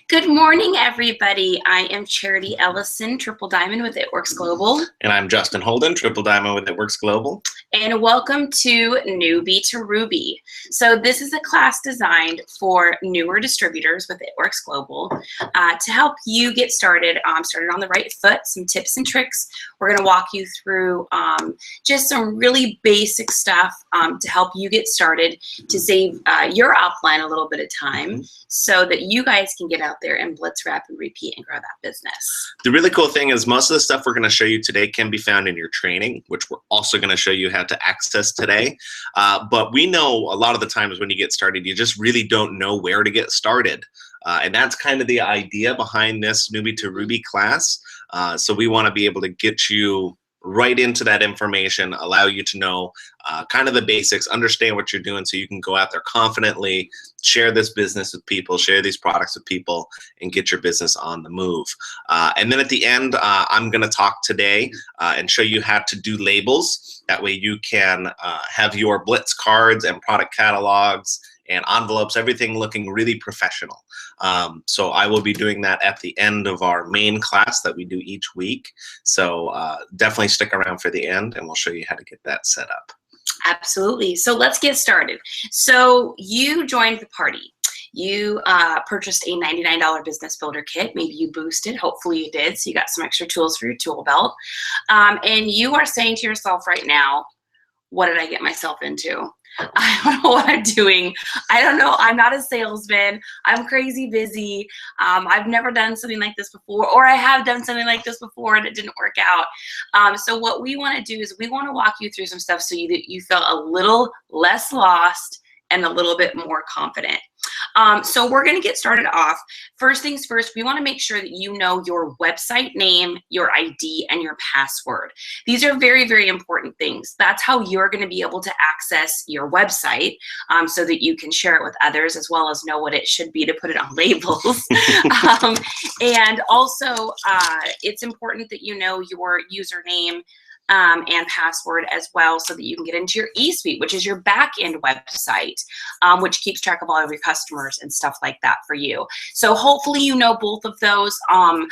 Good morning, everybody. I am Charity Ellison, Triple Diamond with It Works Global. And I'm Justin Holden, Triple Diamond with It Works Global. And welcome to Newbie to Ruby. So this is a class designed for newer distributors with It Works Global to help you get started on the right foot, some tips and tricks. We're going to walk you through just some really basic stuff to help you get started, to save your upline a little bit of time so that you guys can get out there and blitz, wrap, and repeat and grow that business. The really cool thing is most of the stuff we're going to show you today can be found in your training, which we're also going to show you how to access today. But we know a lot of the times when you get started, you just really don't know where to get started. And that's kind of the idea behind this Newbie to Ruby class. So we want to be able to get you right into that information, allow you to know kind of the basics, understand what you're doing so you can go out there confidently, share this business with people, share these products with people, and get your business on the move. And then at the end, I'm going to talk today and show you how to do labels. That way you can have your Blitz cards and product catalogs and envelopes, everything looking really professional. So I will be doing that at the end of our main class that we do each week. So definitely stick around for the end and we'll show you how to get that set up. Absolutely. So let's get started. So you joined the party. You purchased a $99 business builder kit. Maybe you boosted. Hopefully you did. So you got some extra tools for your tool belt. And you are saying to yourself right now, what did I get myself into? I don't know what I'm doing. I don't know. I'm not a salesman. I'm crazy busy. I've never done something like this before, or I have done something like this before and it didn't work out. So what we want to do is we want to walk you through some stuff so you feel a little less lost and a little bit more confident. So we're going to get started off. First things first, we want to make sure that you know your website name, your ID, and your password. These are very, very important things. That's how you're going to be able to access your website so that you can share it with others as well as know what it should be to put it on labels. And also, it's important that you know your username and password as well so that you can get into your eSuite, which is your back-end website, which keeps track of all of your customers and stuff like that for you. So hopefully you know both of those. I'm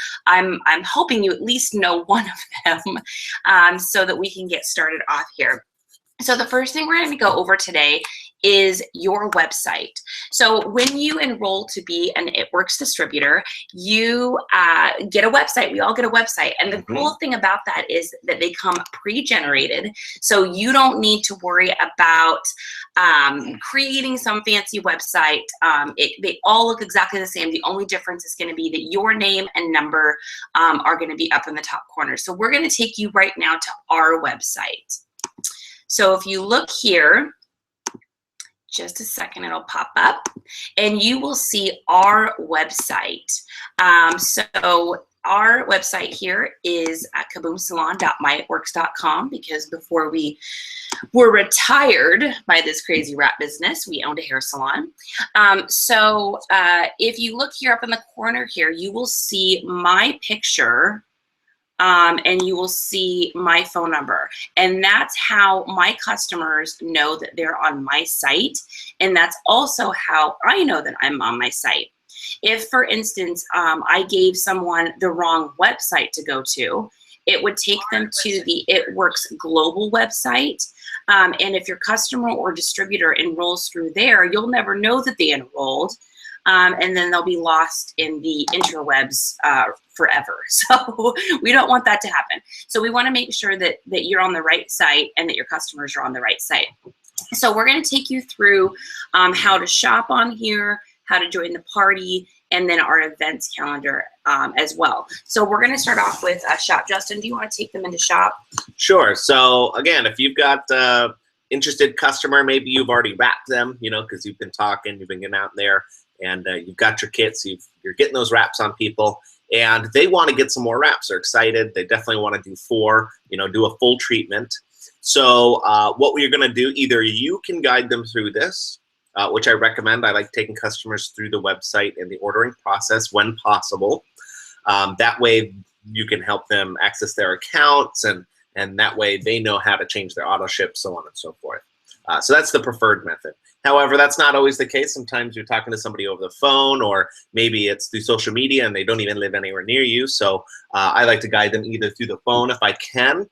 hoping you at least know one of them so that we can get started off here. So the first thing we're going to go over today is your website. So when you enroll to be an It Works distributor, you get a website. We all get a website. And the cool thing about that is that they come pre-generated. So you don't need to worry about creating some fancy website. They all look exactly the same. The only difference is going to be that your name and number are going to be up in the top corner. So we're going to take you right now to our website. So if you look here, just a second, it'll pop up and you will see our website. So our website here is at kaboomsalon.myitworks.com because before we were retired by this crazy wrap business, we owned a hair salon. So if you look here up in the corner here, you will see my picture. And you will see my phone number. And that's how my customers know that they're on my site. And that's also how I know that I'm on my site. If, for instance, I gave someone the wrong website to go to, it would take them to the It Works Global website. And if your customer or distributor enrolls through there, you'll never know that they enrolled. And then they'll be lost in the interwebs forever. So we don't want that to happen. So we want to make sure that you're on the right site and that your customers are on the right site. So we're going to take you through how to shop on here, how to join the party, and then our events calendar as well. So we're going to start off with shop. Justin, do you want to take them into shop? Sure. So again, if you've got interested customer, maybe you've already wrapped them, you know, because you've been talking, you've been getting out there, and you've got your kits, you're getting those wraps on people, and they want to get some more wraps. They're excited. They definitely want to do 4, you know, do a full treatment. So what we're going to do, either you can guide them through this, which I recommend. I like taking customers through the website and the ordering process when possible. That way you can help them access their accounts, and that way they know how to change their auto ship, so on and so forth. So that's the preferred method. However, that's not always the case. Sometimes you're talking to somebody over the phone, or maybe it's through social media and they don't even live anywhere near you. So I like to guide them either through the phone if I can,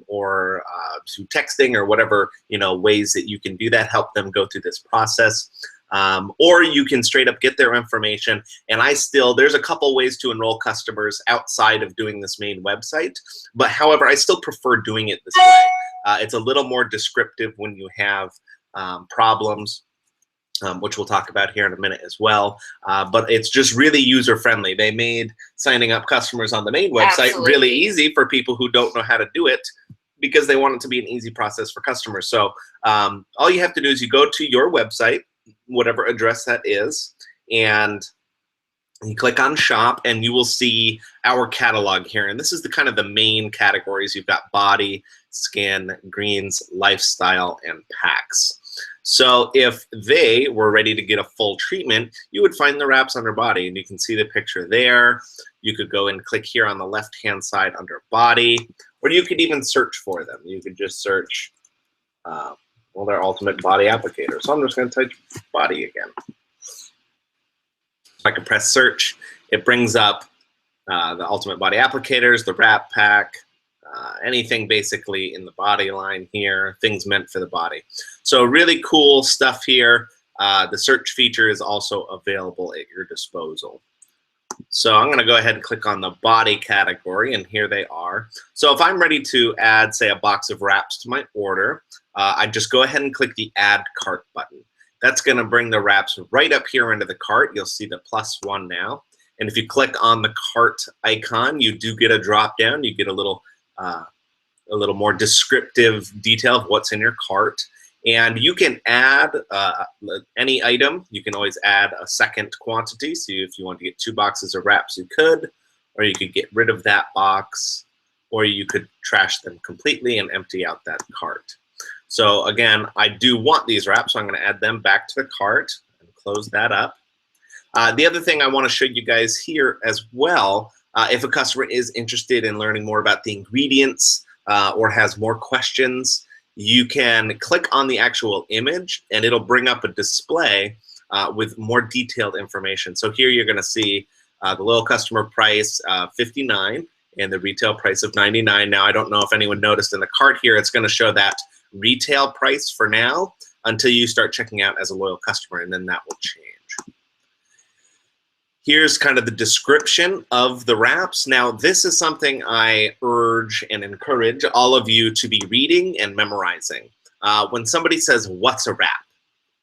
or through texting or whatever, ways that you can do that, help them go through this process. Or you can straight up get their information. And there's a couple ways to enroll customers outside of doing this main website. But however, I still prefer doing it this way. It's a little more descriptive when you have problems, which we'll talk about here in a minute as well. But it's just really user-friendly. They made signing up customers on the main website really easy for people who don't know how to do it, because they want it to be an easy process for customers. So all you have to do is you go to your website, whatever address that is, and you click on shop, and you will see our catalog here. And this is the kind of the main categories. You've got body, skin, greens, lifestyle, and packs. So if they were ready to get a full treatment, you would find the wraps under body, and you can see the picture there. You could go and click here on the left-hand side under body, or you could even search for them. You could just search, well, their ultimate body applicator. So I'm just going to type body again. I can press search. It brings up the ultimate body applicators, the wrap pack, anything basically in the body line here, things meant for the body. So really cool stuff here. The search feature is also available at your disposal. So I'm going to go ahead and click on the body category, and here they are. So if I'm ready to add, say, a box of wraps to my order, I just go ahead and click the Add Cart button. That's going to bring the wraps right up here into the cart. You'll see the +1 now. And if you click on the cart icon, you do get a drop down. You get a little more descriptive detail of what's in your cart. And you can add any item. You can always add a second quantity. So if you want to get 2 boxes of wraps, you could, or you could get rid of that box, or you could trash them completely and empty out that cart. So again, I do want these wraps, so I'm going to add them back to the cart and close that up. The other thing I want to show you guys here as well, if a customer is interested in learning more about the ingredients or has more questions, you can click on the actual image, and it'll bring up a display with more detailed information. So here you're going to see the low customer price, $59, and the retail price of $99. Now, I don't know if anyone noticed in the cart here, it's going to show that retail price for now until you start checking out as a loyal customer, and then that will change. Here's kind of the description of the wraps. Now, this is something I urge and encourage all of you to be reading and memorizing. When somebody says, "What's a wrap?"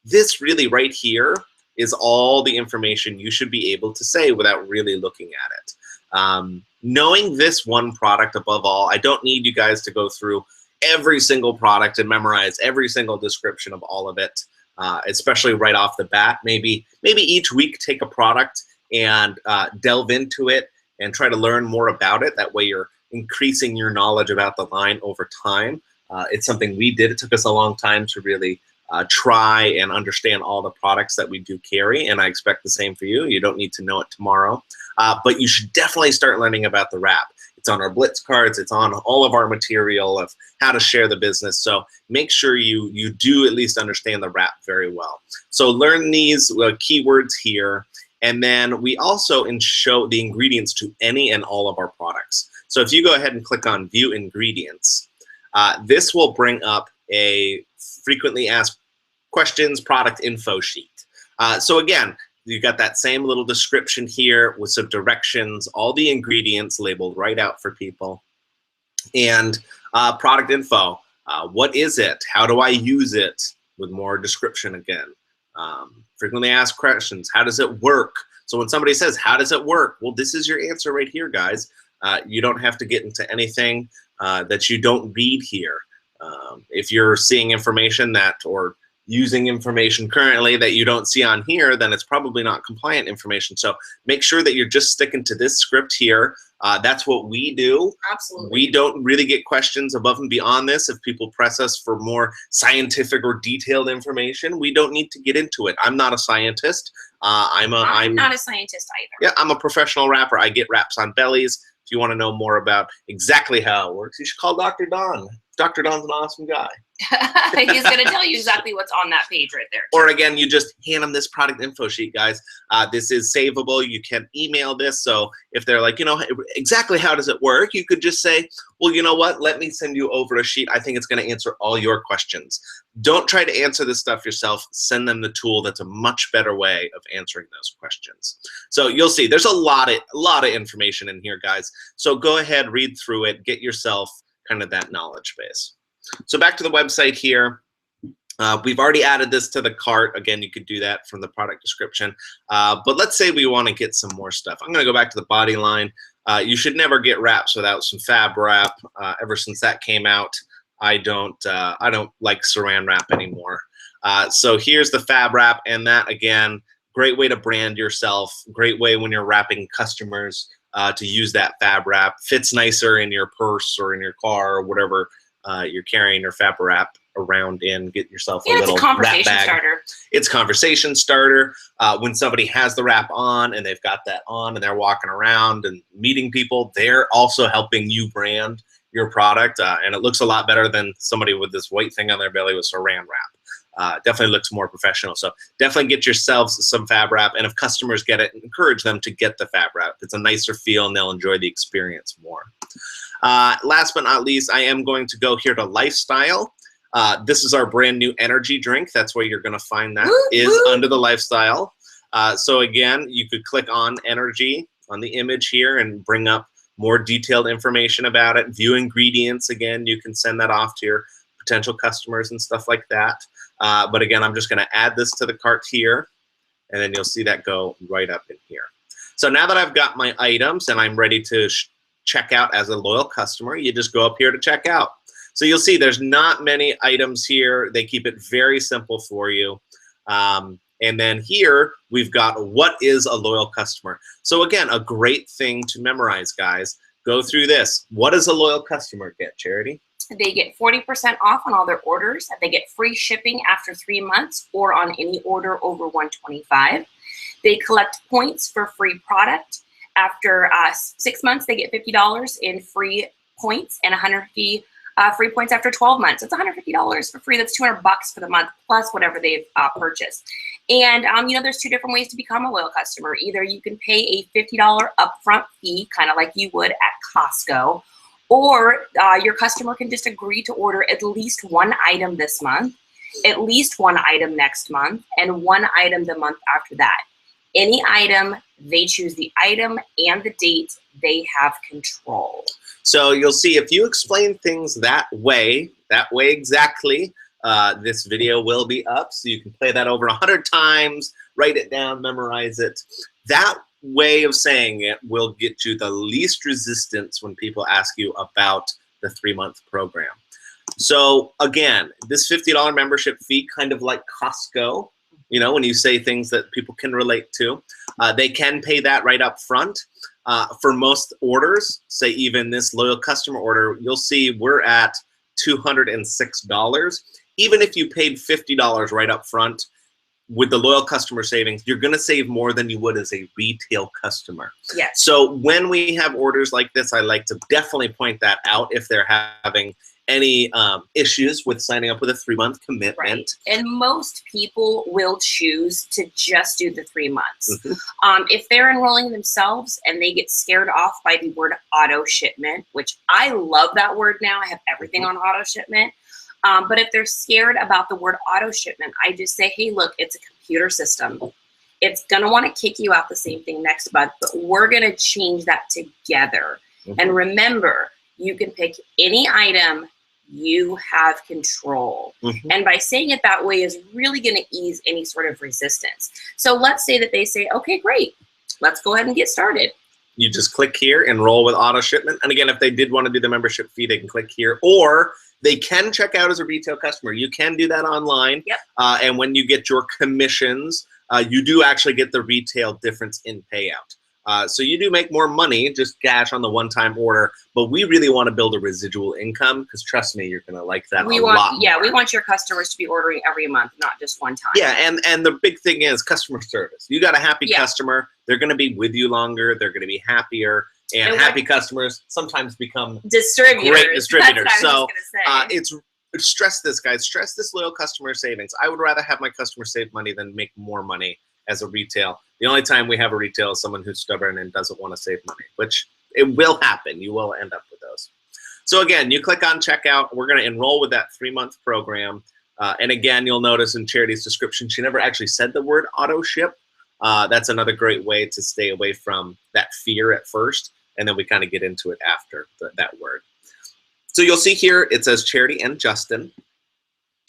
this really right here is all the information you should be able to say without really looking at it. Knowing this one product above all, I don't need you guys to go through every single product and memorize every single description of all of it, especially right off the bat. Maybe each week take a product and delve into it and try to learn more about it. That way you're increasing your knowledge about the line over time. It's something we did. It took us a long time to really try and understand all the products that we do carry, and I expect the same for you. You don't need to know it tomorrow, but you should definitely start learning about the wrap. It's on our Blitz cards. It's on all of our material of how to share the business. So make sure you do at least understand the wrap very well. So learn these keywords here. And then we also show the ingredients to any and all of our products. So if you go ahead and click on View Ingredients, this will bring up a frequently asked questions product info sheet. So again, you got that same little description here with some directions, all the ingredients labeled right out for people, and product info. What is it? How do I use it? With more description again. Frequently asked questions. How does it work? So when somebody says, how does it work? Well, this is your answer right here, guys. You don't have to get into anything that you don't read here. If you're seeing information or using information currently that you don't see on here, then it's probably not compliant information. So make sure that you're just sticking to this script here. That's what we do. Absolutely. We don't really get questions above and beyond this. If people press us for more scientific or detailed information, we don't need to get into it. I'm not a scientist. I'm not a scientist either. Yeah, I'm a professional wrapper. I get wraps on bellies. If you want to know more about exactly how it works, you should call Dr. Don. Dr. Don's an awesome guy. He's going to tell you exactly what's on that page right there. Or again, you just hand them this product info sheet, guys. This is savable. You can email this. So if they're like, exactly how does it work? You could just say, well, you know what? Let me send you over a sheet. I think it's going to answer all your questions. Don't try to answer this stuff yourself. Send them the tool. That's a much better way of answering those questions. So you'll see there's a lot of information in here, guys. So go ahead, read through it, get yourself kind of that knowledge base. So back to the website here. We've already added this to the cart. Again, you could do that from the product description. But let's say we want to get some more stuff. I'm going to go back to the body line. You should never get wraps without some fab wrap. Ever since that came out, I don't like saran wrap anymore. So here's the fab wrap, and that again, great way to brand yourself. Great way when you're wrapping customers to use that fab wrap. Fits nicer in your purse or in your car or whatever you're carrying your fab wrap around in. Get yourself a little it's a conversation wrap bag. starter. It's a conversation starter. When somebody has the wrap on and they've got that on and they're walking around and meeting people, they're also helping you brand your product, and it looks a lot better than somebody with this white thing on their belly with saran wrap. Definitely looks more professional. So definitely get yourselves some fab wrap, and if customers get it, encourage them to get the fab wrap. It's a nicer feel and they'll enjoy the experience more. Last but not least, I am going to go here to lifestyle. This is our brand new energy drink. That's where you're going to find that is under the lifestyle. So again, you could click on energy on the image here and bring up more detailed information about it. View ingredients. Again, you can send that off to your potential customers and stuff like that. But again, I'm just going to add this to the cart here, and then you'll see that go right up in here. So now that I've got my items and I'm ready to check out as a loyal customer, you just go up here to check out. So you'll see there's not many items here. They keep it very simple for you. And then here we've got what is a loyal customer. So again, a great thing to memorize, guys. Go through this. What does a loyal customer get, Charity? They get 40% off on all their orders. They get free shipping after 3 months or on any order over $125. They collect points for free product. After 6 months, they get $50 in free points and $150 free points after 12 months. It's $150 for free. That's $200 for the month plus whatever they've purchased. And there's two different ways to become a loyal customer. Either you can pay a $50 upfront fee, kind of like you would at Costco, or your customer can just agree to order at least one item this month, at least one item next month, and one item the month after that. Any item, they choose the item and the date, they have control. So you'll see if you explain things that way exactly, this video will be up. So you can play that over 100 times, write it down, memorize it. That way of saying it will get you the least resistance when people ask you about the 3-month program. So again, this $50 membership fee, kind of like Costco, when you say things that people can relate to, they can pay that right up front. For most orders, say even this loyal customer order, you'll see we're at $206. Even if you paid $50 right up front, with the loyal customer savings, you're going to save more than you would as a retail customer. Yes. So when we have orders like this, I like to definitely point that out if they're having any issues with signing up with a 3-month commitment. Right. And most people will choose to just do the 3 months. If they're enrolling themselves and they get scared off by the word auto shipment, which I love that word now, I have everything on auto shipment. But if they're scared about the word auto shipment, I just say, hey, look, it's a computer system. It's going to want to kick you out the same thing next month, but we're going to change that together. And remember, you can pick any item, you have control. And by saying it that way is really going to ease any sort of resistance. So let's say that they say, okay, great, let's go ahead and get started. You just click here, enroll with auto shipment. And again, if they did want to do the membership fee, they can click here, or they can check out as a retail customer. You can do that online. Yep. And when you get your commissions, you do actually get the retail difference in payout. So you do make more money, just cash on the one-time order, but we really want to build a residual income because trust me, you're going to like that a lot more. Yeah, we want your customers to be ordering every month, not just one time. Yeah, and the big thing is customer service. You got a happy customer, they're going to be with you longer, they're going to be happier, and happy customers sometimes become distributors. Great distributors. That's what I was so gonna say. stress this, guys. Stress this loyal customer savings. I would rather have my customer save money than make more money as a retail. The only time we have a retail is someone who's stubborn and doesn't want to save money, which it will happen. You will end up with those. So again, you click on checkout. We're going to enroll with that 3-month program. And again, you'll notice in Charity's description, she never actually said the word auto ship. That's another great way to stay away from that fear at first, and then we kind of get into it after that word. So you'll see here, it says Charity and Justin.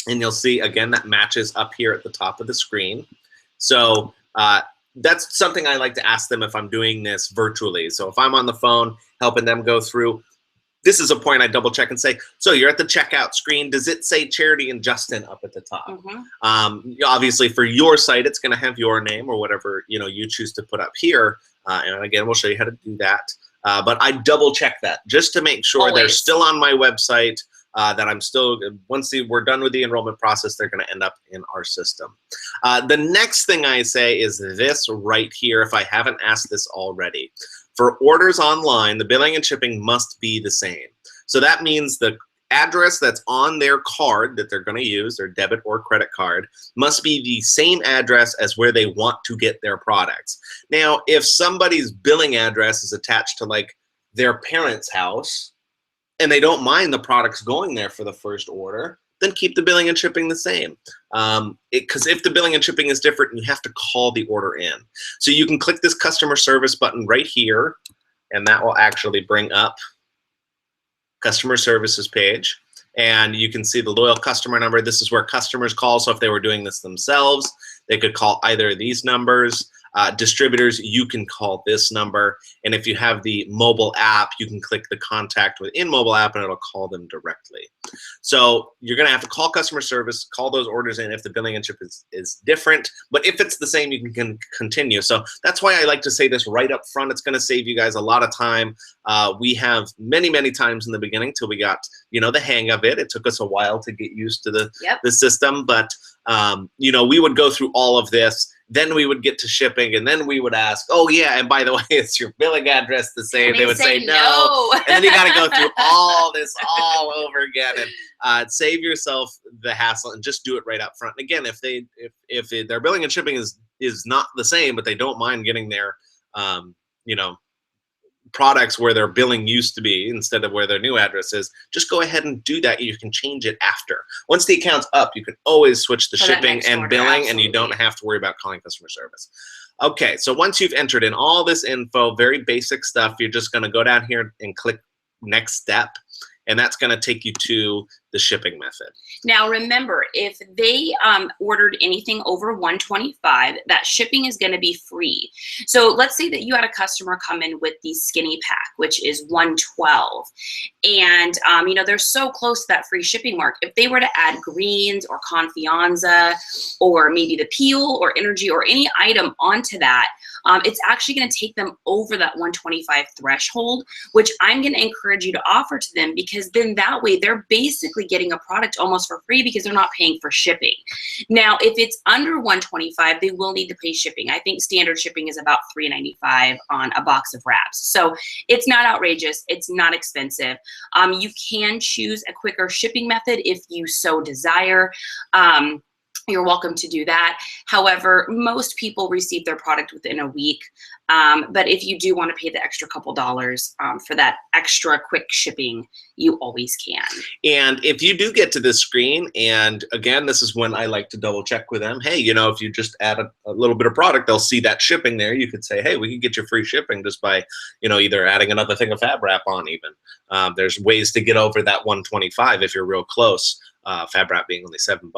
And you'll see, again, that matches up here at the top of the screen. So that's something I like to ask them if I'm doing this virtually. So if I'm on the phone helping them go through, this is a point I double check and say, so you're at the checkout screen. Does it say Charity and Justin up at the top? Obviously, for your site, it's going to have your name or whatever you choose to put up here. And again, we'll show you how to do that. But I double check that just to make sure they're still on my website, that I'm still, once we're done with the enrollment process, they're going to end up in our system. The next thing I say is this right here, if I haven't asked this already. For orders online, the billing and shipping must be the same. So that means the address that's on their card that they're going to use, their debit or credit card, must be the same address as where they want to get their products. Now, if somebody's billing address is attached to like their parents' house and they don't mind the products going there for the first order, then keep the billing and shipping the same. Because if the billing and shipping is different, you have to call the order in. So you can click this customer service button right here, and that will actually bring up customer services page. And you can see the loyal customer number. This is where customers call. So if they were doing this themselves, they could call either of these numbers. Distributors, you can call this number. And if you have the mobile app, you can click the contact within mobile app and it'll call them directly. So you're going to have to call customer service, call those orders in if the billing and ship is different. But if it's the same, you can continue. So that's why I like to say this right up front. It's going to save you guys a lot of time. We have many, many times in the beginning till we got, the hang of it. It took us a while to get used to the system. But, we would go through all of this. Then we would get to shipping, and then we would ask, oh, yeah, and by the way, is your billing address the same? They would say no. And then you got to go through all this all over again. And save yourself the hassle and just do it right up front. And again, if their billing and shipping is not the same, but they don't mind getting their, products where their billing used to be instead of where their new address is, just go ahead and do that. You can change it after. Once the account's up, you can always switch the shipping and billing, and you don't have to worry about calling customer service. Okay, so once you've entered in all this info, very basic stuff, you're just going to go down here and click next step, and that's going to take you to the shipping method. Now remember, if they ordered anything over $125, that shipping is going to be free. So let's say that you had a customer come in with the skinny pack, which is $112, and they're so close to that free shipping mark. If they were to add greens or confianza or maybe the peel or energy or any item onto that, it's actually going to take them over that $125 threshold, which I'm going to encourage you to offer to them, because then that way they're basically getting a product almost for free because they're not paying for shipping. Now, if it's under $125, they will need to pay shipping. I think standard shipping is about $3.95 on a box of wraps. So it's not outrageous. It's not expensive. You can choose a quicker shipping method if you so desire. You're welcome to do that. However, most people receive their product within a week. But if you do want to pay the extra couple dollars for that extra quick shipping, you always can. And if you do get to this screen, and again, this is when I like to double check with them. Hey, if you just add a little bit of product, they'll see that shipping there. You could say, hey, we can get you free shipping just by, either adding another thing of Fab Wrap on even. There's ways to get over that $125 if you're real close. Fab Wrap being only $7.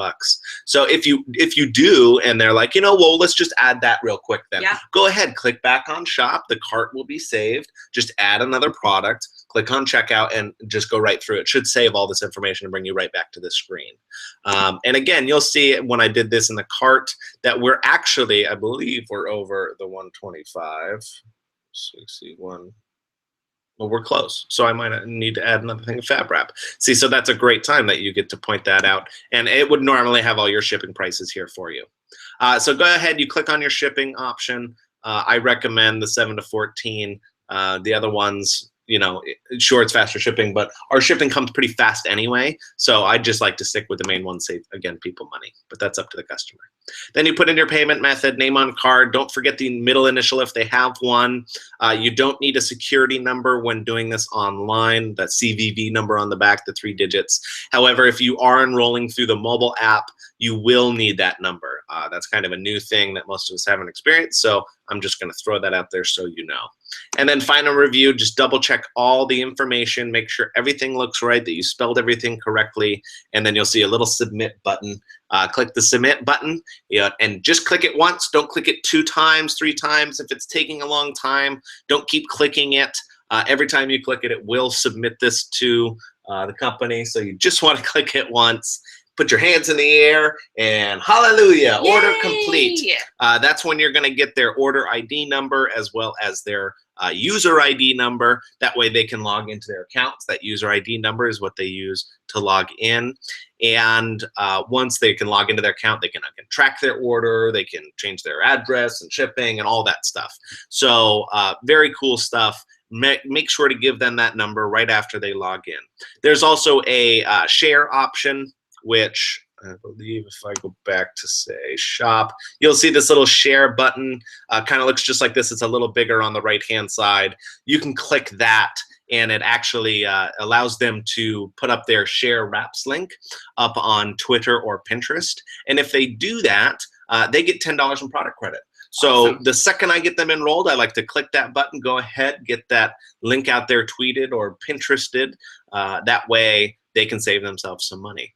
So if you do, and they're like, well, let's just add that real quick then. Yeah. Go ahead, click back on shop. The cart will be saved. Just add another product, click on checkout, and just go right through. It should save all this information and bring you right back to this screen. And again, you'll see when I did this in the cart that we're actually, I believe we're over the 125. 61. Well, we're close, so I might need to add another thing of Fab Wrap. See, so that's a great time that you get to point that out, and it would normally have all your shipping prices here for you. So go ahead, you click on your shipping option. I recommend the 7 to 14. The other ones, you know, sure, it's faster shipping, but our shipping comes pretty fast anyway. So I just like to stick with the main one, save, again, people money, but that's up to the customer. Then you put in your payment method, name on card. Don't forget the middle initial if they have one. You don't need a security number when doing this online, that CVV number on the back, the 3 digits. However, if you are enrolling through the mobile app, you will need that number. That's kind of a new thing that most of us haven't experienced, so I'm just going to throw that out there so you know. And then final review, just double check all the information, make sure everything looks right, that you spelled everything correctly, and then you'll see a little submit button. Click the submit button, and just click it once. Don't click it 2 times, 3 times. If it's taking a long time, don't keep clicking it. Every time you click it, it will submit this to the company, so you just want to click it once. Put your hands in the air and hallelujah, Yay! Order complete. That's when you're going to get their order ID number as well as their user ID number. That way they can log into their accounts. That user ID number is what they use to log in. And once they can log into their account, they can track their order, they can change their address and shipping and all that stuff. So very cool stuff. Make sure to give them that number right after they log in. There's also a share option, which I believe if I go back to say shop, you'll see this little share button. Kind of looks just like this. It's a little bigger on the right-hand side. You can click that, and it actually allows them to put up their share wraps link up on Twitter or Pinterest. And if they do that, they get $10 in product credit. So awesome. The second I get them enrolled, I like to click that button, go ahead, get that link out there tweeted or Pinterested. That way they can save themselves some money.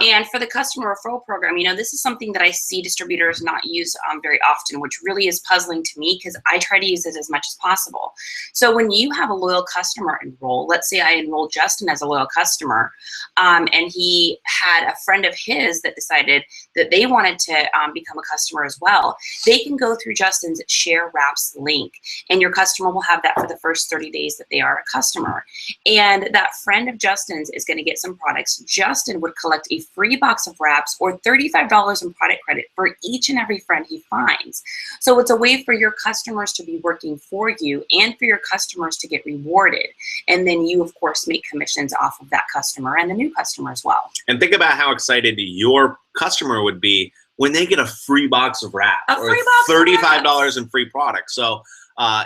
And for the customer referral program, you know, this is something that I see distributors not use very often, which really is puzzling to me because I try to use it as much as possible. So when you have a loyal customer enroll, let's say I enrolled Justin as a loyal customer, and he had a friend of his that decided that they wanted to become a customer as well, they can go through Justin's Share Wraps link, and your customer will have that for the first 30 days that they are a customer. And that friend of Justin's is going to get some products. Justin would collect a free box of wraps or $35 in product credit for each and every friend he finds. So it's a way for your customers to be working for you and for your customers to get rewarded. And then you, of course, make commissions off of that customer and the new customer as well. And think about how excited your customer would be when they get a free box of wraps or $35 in free products. So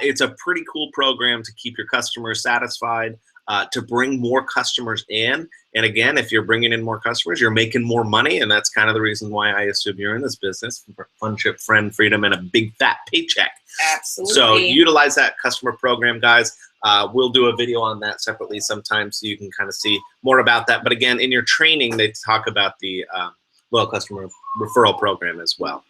it's a pretty cool program to keep your customers satisfied. To bring more customers in. And again, if you're bringing in more customers, you're making more money. And that's kind of the reason why I assume you're in this business, for friendship, friend, freedom, and a big fat paycheck. Absolutely. So utilize that customer program, guys. We'll do a video on that separately sometime so you can kind of see more about that. But again, in your training, they talk about the loyal customer referral program as well.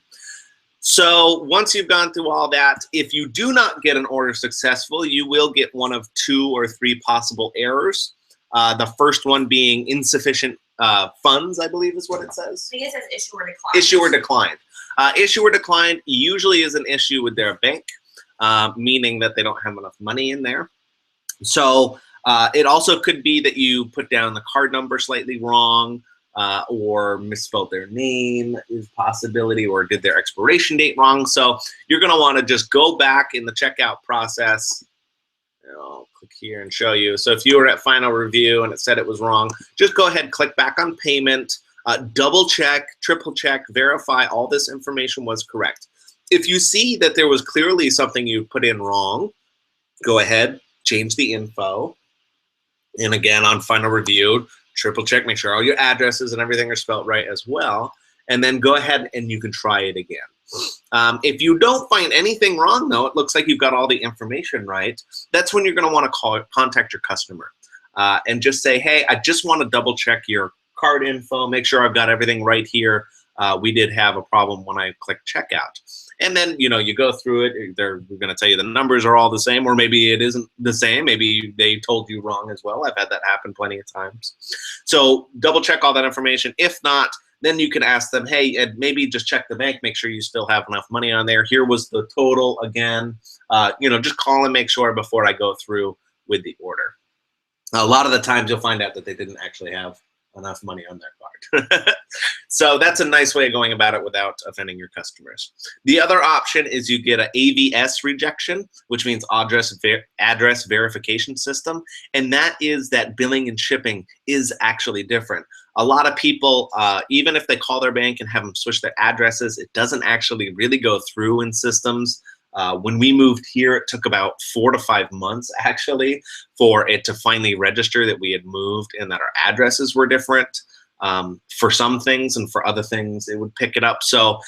So once you've gone through all that, if you do not get an order successful, you will get one of 2 or 3 possible errors. The first one being insufficient funds, I believe is what it says. I think it says issuer declined. Issuer declined. Issuer declined usually is an issue with their bank, meaning that they don't have enough money in there. So it also could be that you put down the card number slightly wrong, or misspelled their name is a possibility, or did their expiration date wrong. So you're going to want to just go back in the checkout process. I'll click here and show you. So if you were at final review and it said it was wrong, just go ahead, click back on payment, double check, triple check, verify all this information was correct. If you see that there was clearly something you put in wrong, go ahead, change the info. And again, on final review, triple check, make sure all your addresses and everything are spelled right as well. And then go ahead and you can try it again. If you don't find anything wrong, though, it looks like you've got all the information right, that's when you're going to want to contact your customer and just say, hey, I just want to double check your card info, make sure I've got everything right here. We did have a problem when I clicked checkout. And then, you know, you go through it. They're going to tell you the numbers are all the same, or maybe it isn't the same. Maybe they told you wrong as well. I've had that happen plenty of times. So double check all that information. If not, then you can ask them, hey, and maybe just check the bank, make sure you still have enough money on there. Here was the total again. You know, just call and make sure before I go through with the order. A lot of the times you'll find out that they didn't actually have enough money on their card. So that's a nice way of going about it without offending your customers. The other option is you get an AVS rejection, which means address verification system. And that is that billing and shipping is actually different. A lot of people, even if they call their bank and have them switch their addresses, it doesn't actually really go through in systems. When we moved here, it took about 4 to 5 months actually for it to finally register that we had moved and that our addresses were different. For some things, and for other things it would pick it up. So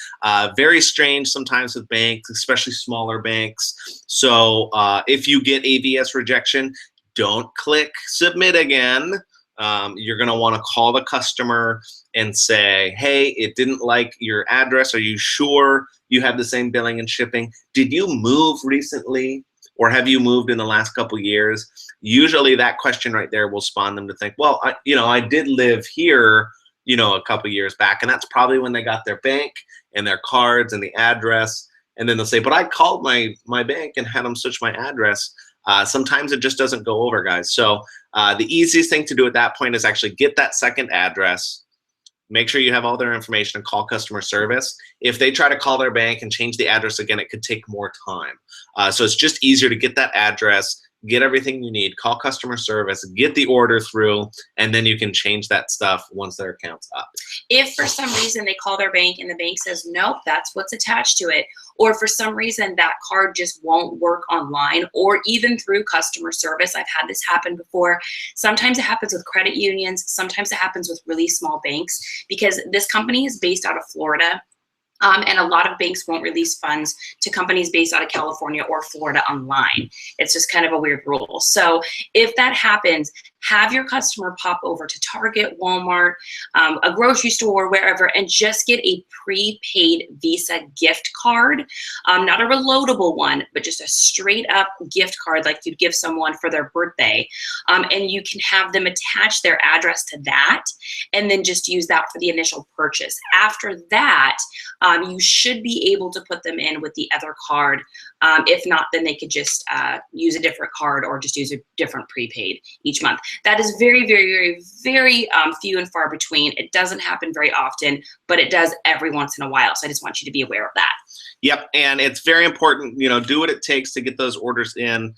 very strange sometimes with banks, especially smaller banks. So if you get AVS rejection, don't click submit again. You're going to want to call the customer and say, hey, it didn't like your address. Are you sure you have the same billing and shipping? Did you move recently, or have you moved in the last couple years? Usually that question right there will spawn them to think, well, I did live here, a couple years back, and that's probably when they got their bank and their cards and the address. And then they'll say, but I called my bank and had them switch my address. Sometimes it just doesn't go over, guys. So the easiest thing to do at that point is actually get that second address, make sure you have all their information, and call customer service. If they try to call their bank and change the address again, it could take more time. So it's just easier to get that address, get everything you need, call customer service, get the order through, and then you can change that stuff once their account's up. If for some reason they call their bank and the bank says, nope, that's what's attached to it, or for some reason that card just won't work online or even through customer service, I've had this happen before. Sometimes it happens with credit unions. Sometimes it happens with really small banks, because this company is based out of Florida. And a lot of banks won't release funds to companies based out of California or Florida online. It's just kind of a weird rule. So if that happens, have your customer pop over to Target, Walmart, a grocery store, wherever, and just get a prepaid Visa gift card. Not a reloadable one, but just a straight up gift card like you'd give someone for their birthday. And you can have them attach their address to that and then just use that for the initial purchase. After that, you should be able to put them in with the other card. If not, then they could just use a different card or just use a different prepaid each month. That is very, very, very, very few and far between. It doesn't happen very often, but it does every once in a while. So I just want you to be aware of that. Yep, and it's very important, do what it takes to get those orders in.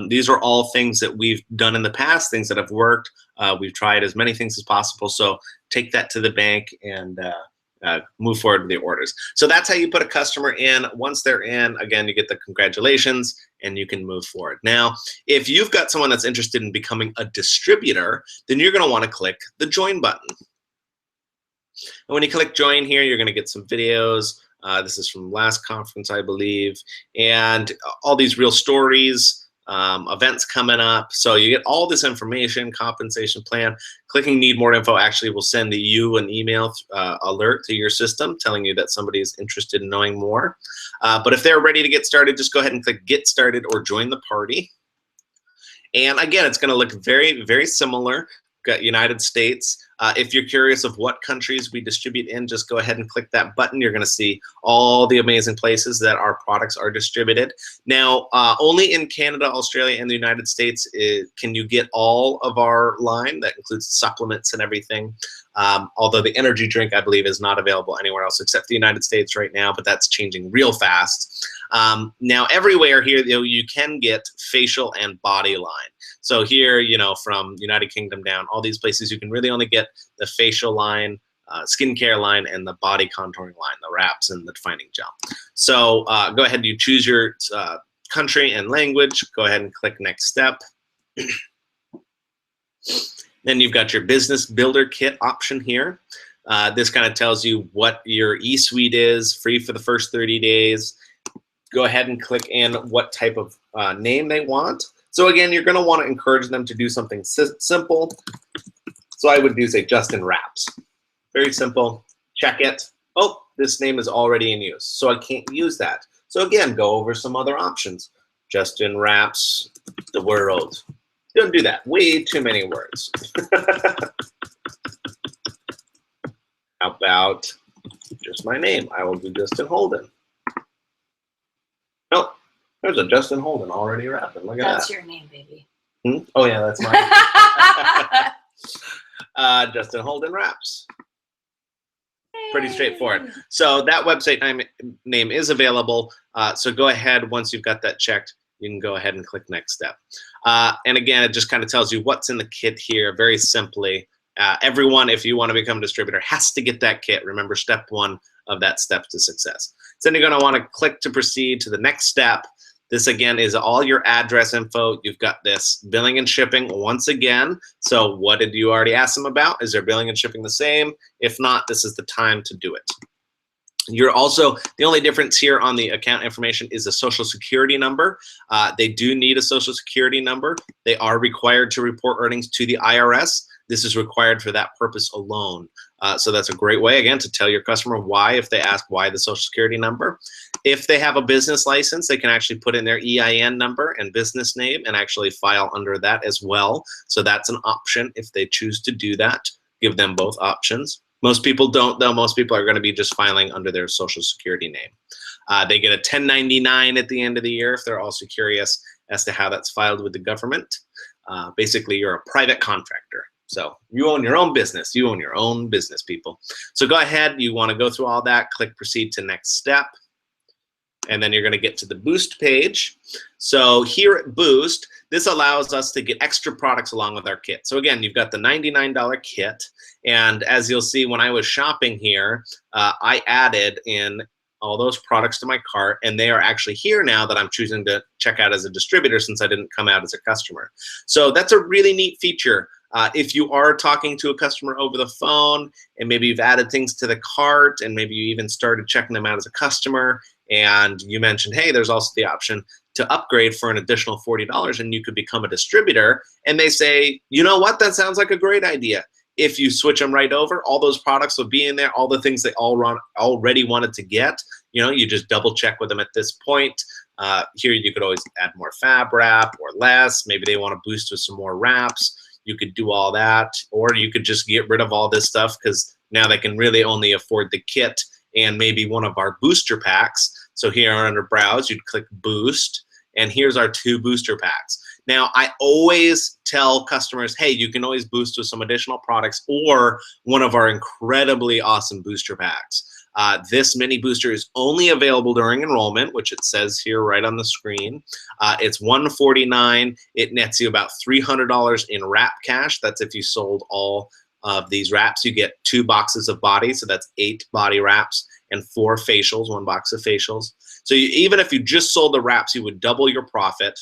These are all things that we've done in the past, things that have worked. We've tried as many things as possible. So take that to the bank and move forward with the orders. So that's how you put a customer in. Once they're in, again, you get the congratulations and you can move forward. Now, if you've got someone that's interested in becoming a distributor, then you're going to want to click the join button. And when you click join here, you're going to get some videos. This is from last conference, I believe, and all these real stories, events coming up. So you get all this information, compensation plan. Clicking need more info actually will send you an email alert to your system telling you that somebody is interested in knowing more. But if they're ready to get started, just go ahead and click get started or join the party. And again, it's going to look very, very similar. Got United States. If you're curious of what countries we distribute in, just go ahead and click that button. You're going to see all the amazing places that our products are distributed. Now, only in Canada, Australia, and the United States can you get all of our line. That includes supplements and everything. Although the energy drink, I believe, is not available anywhere else except the United States right now, but that's changing real fast. Now, everywhere here, you can get facial and body line. So here, from United Kingdom down, all these places, you can really only get the facial line, skincare line, and the body contouring line, the wraps and the defining gel. So go ahead, you choose your country and language. Go ahead and click next step. Then you've got your business builder kit option here. This kind of tells you what your eSuite is, free for the first 30 days. Go ahead and click in what type of name they want. So again, you're going to want to encourage them to do something simple. So I would do, say, Justin Wraps. Very simple. Check it. Oh, this name is already in use, so I can't use that. So again, go over some other options. Justin Wraps the world. Don't do that. Way too many words. How about just my name? I will do Justin Holden. Oh, there's a Justin Holden already wrapping. Look at that. That's your name, baby. Oh, yeah, that's mine. Justin Holden Wraps. Pretty straightforward. So that website name is available. So go ahead, once you've got that checked, you can go ahead and click next step. And again, it just kind of tells you what's in the kit here very simply. Everyone, if you want to become a distributor, has to get that kit. Remember, step one of that step to success. So then you're going to want to click to proceed to the next step. This again is all your address info. You've got this billing and shipping once again. So what did you already ask them about? Is their billing and shipping the same? If not, this is the time to do it. You're also, the only difference here on the account information is a social security number. They do need a social security number. They are required to report earnings to the IRS. This is required for that purpose alone. So that's a great way, again, to tell your customer why, if they ask why the social security number. If they have a business license, they can actually put in their EIN number and business name and actually file under that as well. So that's an option if they choose to do that. Give them both options. Most people don't, though. Most people are going to be just filing under their social security name. They get a 1099 at the end of the year if they're also curious as to how that's filed with the government. Basically, you're a private contractor. So you own your own business. You own your own business, people. So go ahead. You want to go through all that. Click proceed to next step. And then you're going to get to the Boost page. So here at Boost, this allows us to get extra products along with our kit. So again, you've got the $99 kit. And as you'll see, when I was shopping here, I added in all those products to my cart, and they are actually here now that I'm choosing to check out as a distributor since I didn't come out as a customer. So that's a really neat feature. If you are talking to a customer over the phone and maybe you've added things to the cart and maybe you even started checking them out as a customer and you mentioned, hey, there's also the option to upgrade for an additional $40 and you could become a distributor, and they say, you know what, that sounds like a great idea. If you switch them right over, all those products will be in there, all the things they already wanted to get. You know, you just double check with them at this point. Here you could always add more fab wrap or less. Maybe they want to boost with some more wraps. You could do all that, or you could just get rid of all this stuff because now they can really only afford the kit and maybe one of our booster packs. So here under Browse, you'd click Boost, and here's our 2 booster packs. Now, I always tell customers, hey, you can always boost with some additional products or one of our incredibly awesome booster packs. This mini booster is only available during enrollment, which it says here right on the screen. It's $149. It nets you about $300 in wrap cash. That's if you sold all of these wraps. You get 2 boxes of body, so that's 8 body wraps, and 4 facials, 1 box of facials. So even if you just sold the wraps, you would double your profit.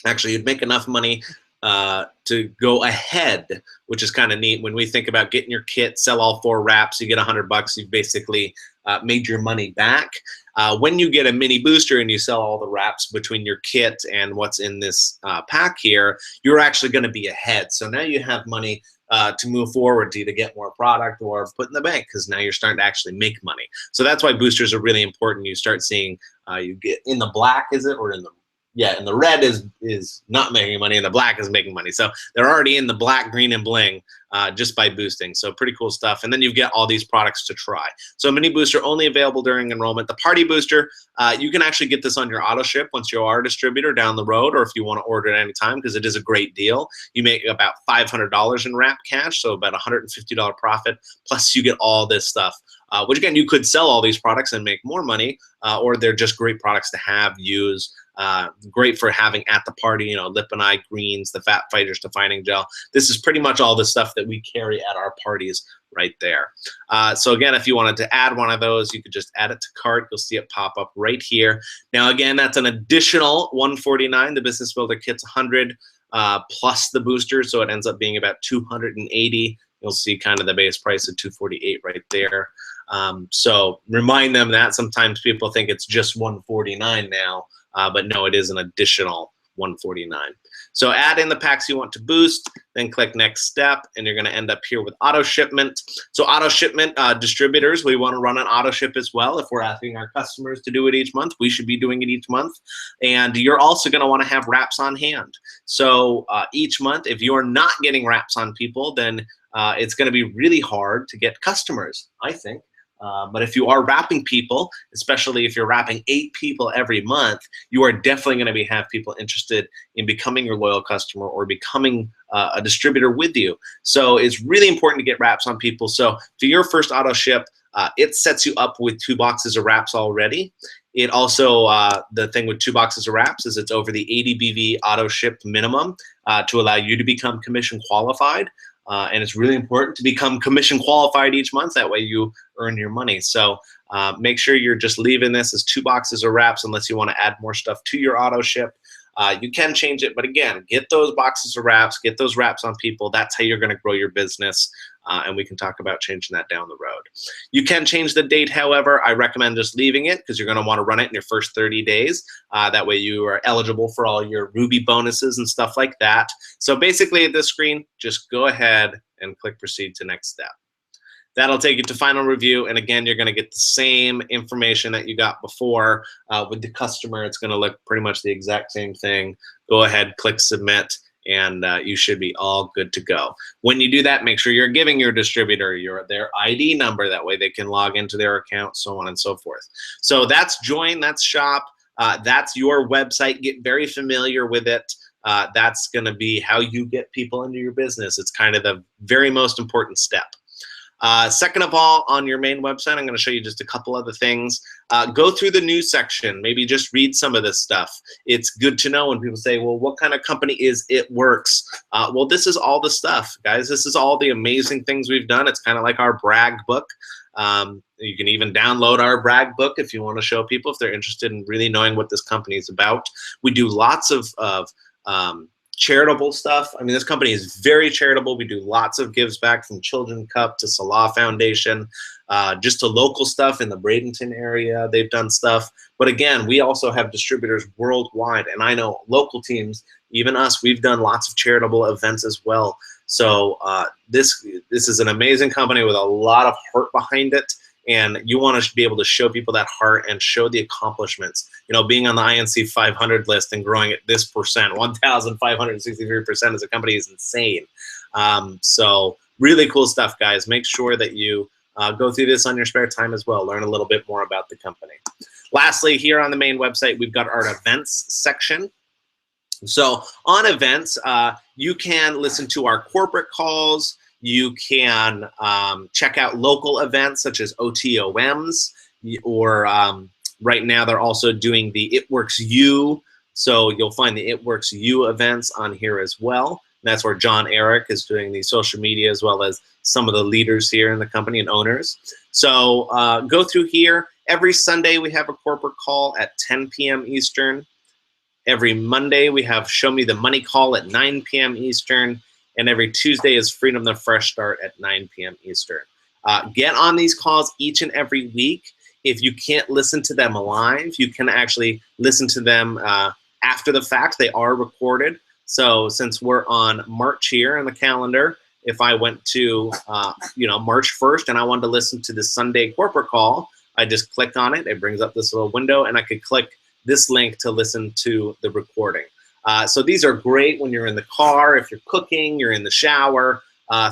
Actually, you'd make enough money to go ahead, which is kind of neat. When we think about getting your kit, sell all 4 wraps, you get $100. You've basically made your money back. When you get a mini booster and you sell all the wraps between your kit and what's in this pack here, you're actually going to be ahead. So now you have money to move forward to either get more product or put in the bank, because now you're starting to actually make money. So that's why boosters are really important. You start seeing you get in the black, is it, or in the and the red is not making money, and the black is making money. So they're already in the black, green, and bling just by boosting. So pretty cool stuff. And then you get all these products to try. So mini booster only available during enrollment. The party booster, you can actually get this on your auto ship once you are a distributor down the road, or if you want to order it anytime, because it is a great deal. You make about $500 in wrap cash, so about $150 profit. Plus you get all this stuff. Which again, you could sell all these products and make more money, or they're just great products to have, use. Great for having at the party, you know, lip and eye greens, the Fat Fighters defining gel. This is pretty much all the stuff that we carry at our parties right there. So again, if you wanted to add one of those, you could just add it to cart. You'll see it pop up right here. Now again, that's an additional $149. The Business Builder Kit's $100 plus the booster, so it ends up being about $280. You'll see kind of the base price of $248 right there. So remind them that sometimes people think it's just $149 now, but no, it is an additional $149. So add in the packs you want to boost, then click next step, and you're going to end up here with auto shipment. So auto shipment, distributors, we want to run an auto ship as well. If we're asking our customers to do it each month, we should be doing it each month. And you're also going to want to have wraps on hand. So each month, if you're not getting wraps on people, then it's going to be really hard to get customers, I think. But if you are wrapping people, especially if you're wrapping 8 people every month, you are definitely going to have people interested in becoming your loyal customer or becoming a distributor with you. So it's really important to get wraps on people. So for your first auto ship, it sets you up with 2 boxes of wraps already. It also, the thing with 2 boxes of wraps is it's over the 80 BV auto ship minimum to allow you to become commission qualified. And it's really important to become commission qualified each month. That way you earn your money. So make sure you're just leaving this as 2 boxes of wraps unless you want to add more stuff to your auto ship. You can change it, but again, get those boxes of wraps, get those wraps on people. That's how you're going to grow your business. And we can talk about changing that down the road. You can change the date, however. I recommend just leaving it because you're going to want to run it in your first 30 days. That way you are eligible for all your Ruby bonuses and stuff like that. So basically at this screen, just go ahead and click proceed to next step. That'll take you to final review. And again, you're going to get the same information that you got before with the customer. It's going to look pretty much the exact same thing. Go ahead, click submit, and you should be all good to go. When you do that, make sure you're giving your distributor their ID number. That way they can log into their account, so on and so forth. So that's join, that's shop, that's your website. Get very familiar with it. That's going to be how you get people into your business. It's kind of the very most important step. Second of all, on your main website, I'm going to show you just a couple other things. Go through the news section. Maybe just read some of this stuff. It's good to know when people say, well, what kind of company is It Works? Well, this is all the stuff, guys. This is all the amazing things we've done. It's kind of like our brag book. You can even download our brag book if you want to show people if they're interested in really knowing what this company is about. We do lots of charitable stuff. I mean, this company is very charitable. We do lots of gives back, from Children's Cup to Salah Foundation, just to local stuff in the Bradenton area. They've done stuff. But again, we also have distributors worldwide. And I know local teams, even us, we've done lots of charitable events as well. So this is an amazing company with a lot of heart behind it. And you want to be able to show people that heart and show the accomplishments. You know, being on the INC 500 list and growing at this percent, 1,563% as a company is insane. So really cool stuff, guys. Make sure that you go through this on your spare time as well. Learn a little bit more about the company. Lastly, here on the main website, we've got our events section. So on events, you can listen to our corporate calls. You can check out local events such as OTOMs, or right now they're also doing the It Works U. So you'll find the It Works U events on here as well. And that's where John Eric is doing the social media, as well as some of the leaders here in the company and owners. So go through here. Every Sunday we have a corporate call at 10 p.m. Eastern. Every Monday we have Show Me the Money call at 9 p.m. Eastern. And every Tuesday is Freedom the Fresh Start at 9 p.m. Eastern. Get on these calls each and every week. If you can't listen to them live, you can actually listen to them after the fact. They are recorded. So since we're on March here in the calendar, if I went to March 1st and I wanted to listen to the Sunday corporate call, I just click on it. It brings up this little window, and I could click this link to listen to the recording. So these are great when you're in the car, if you're cooking, you're in the shower.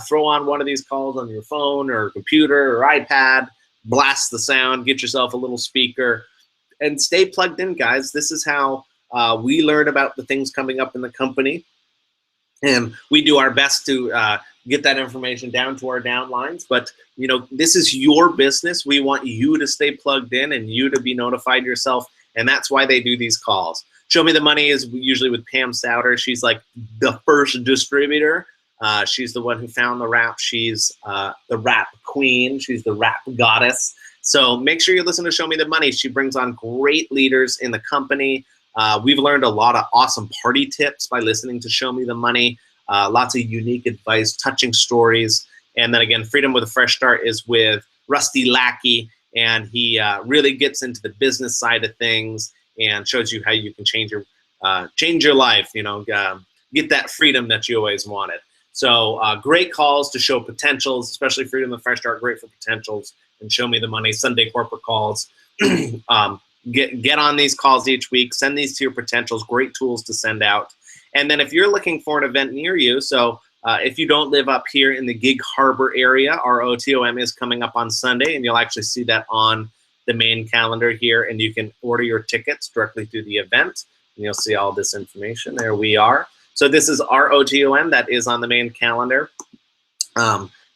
Throw on one of these calls on your phone or computer or iPad, blast the sound, get yourself a little speaker, and stay plugged in, guys. This is how we learn about the things coming up in the company. And we do our best to get that information down to our downlines. But, you know, this is your business. We want you to stay plugged in and you to be notified yourself. And that's why they do these calls. Show Me the Money is usually with Pam Souter. She's like the first distributor. She's the one who found the wrap. She's the wrap queen. She's the wrap goddess. So make sure you listen to Show Me the Money. She brings on great leaders in the company. We've learned a lot of awesome party tips by listening to Show Me the Money. Lots of unique advice, touching stories. And then again, Freedom with a Fresh Start is with Rusty Lackey. And he really gets into the business side of things and shows you how you can change your life, you know, get that freedom that you always wanted. So great calls to show potentials, especially Freedom and Fresh Start, great for potentials, and Show Me the Money, Sunday corporate calls. Get on these calls each week, send these to your potentials, great tools to send out. And then if you're looking for an event near you, so If you don't live up here in the Gig Harbor area, our OTOM is coming up on Sunday, and you'll actually see that on the main calendar here, and you can order your tickets directly through the event, and you'll see all this information. There we are. So this is our OTOM that is on the main calendar.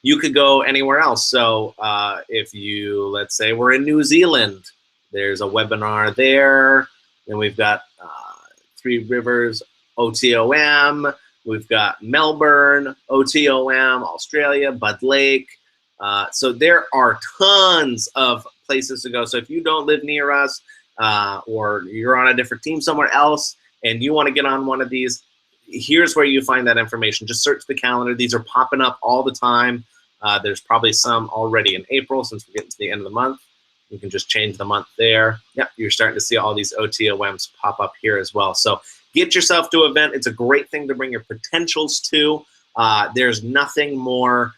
You could go anywhere else. So if you, let's say we're in New Zealand, there's a webinar there. And we've got Three Rivers OTOM. We've got Melbourne OTOM, Australia, Bud Lake. So there are tons of places to go. So if you don't live near us or you're on a different team somewhere else and you want to get on one of these, here's where you find that information. Just search the calendar. These are popping up all the time. There's probably some already in April since we're getting to the end of the month. You can just change the month there. Yep, you're starting to see all these OTOMs pop up here as well. So get yourself to an event. It's a great thing to bring your potentials to. There's nothing more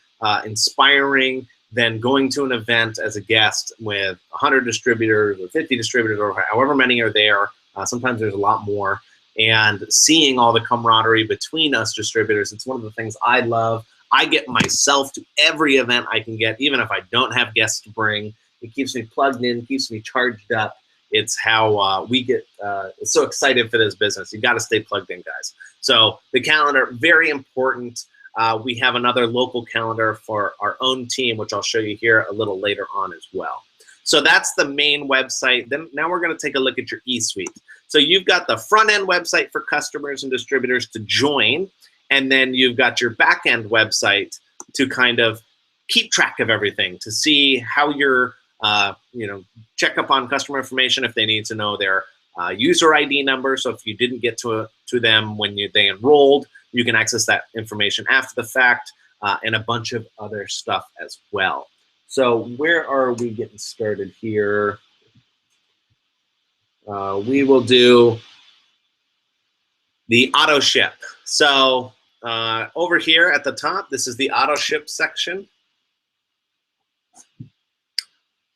inspiring than going to an event as a guest with 100 distributors or 50 distributors or however many are there. Sometimes there's a lot more. And seeing all the camaraderie between us distributors, it's one of the things I love. I get myself to every event I can get, even if I don't have guests to bring. It keeps me plugged in, keeps me charged up. It's how we get so excited for this business. You got to stay plugged in, guys. So the calendar, very important. We have another local calendar for our own team, which I'll show you here a little later on as well. So that's the main website. Then now we're going to take a look at your eSuite. So you've got the front end website for customers and distributors to join, and then you've got your back end website to kind of keep track of everything, to see how you're check up on customer information if they need to know their user ID number. So if you didn't get to them when they enrolled, you can access that information after the fact, and a bunch of other stuff as well. So where are we getting started here? We will do the auto ship. So over here at the top, this is the auto ship section.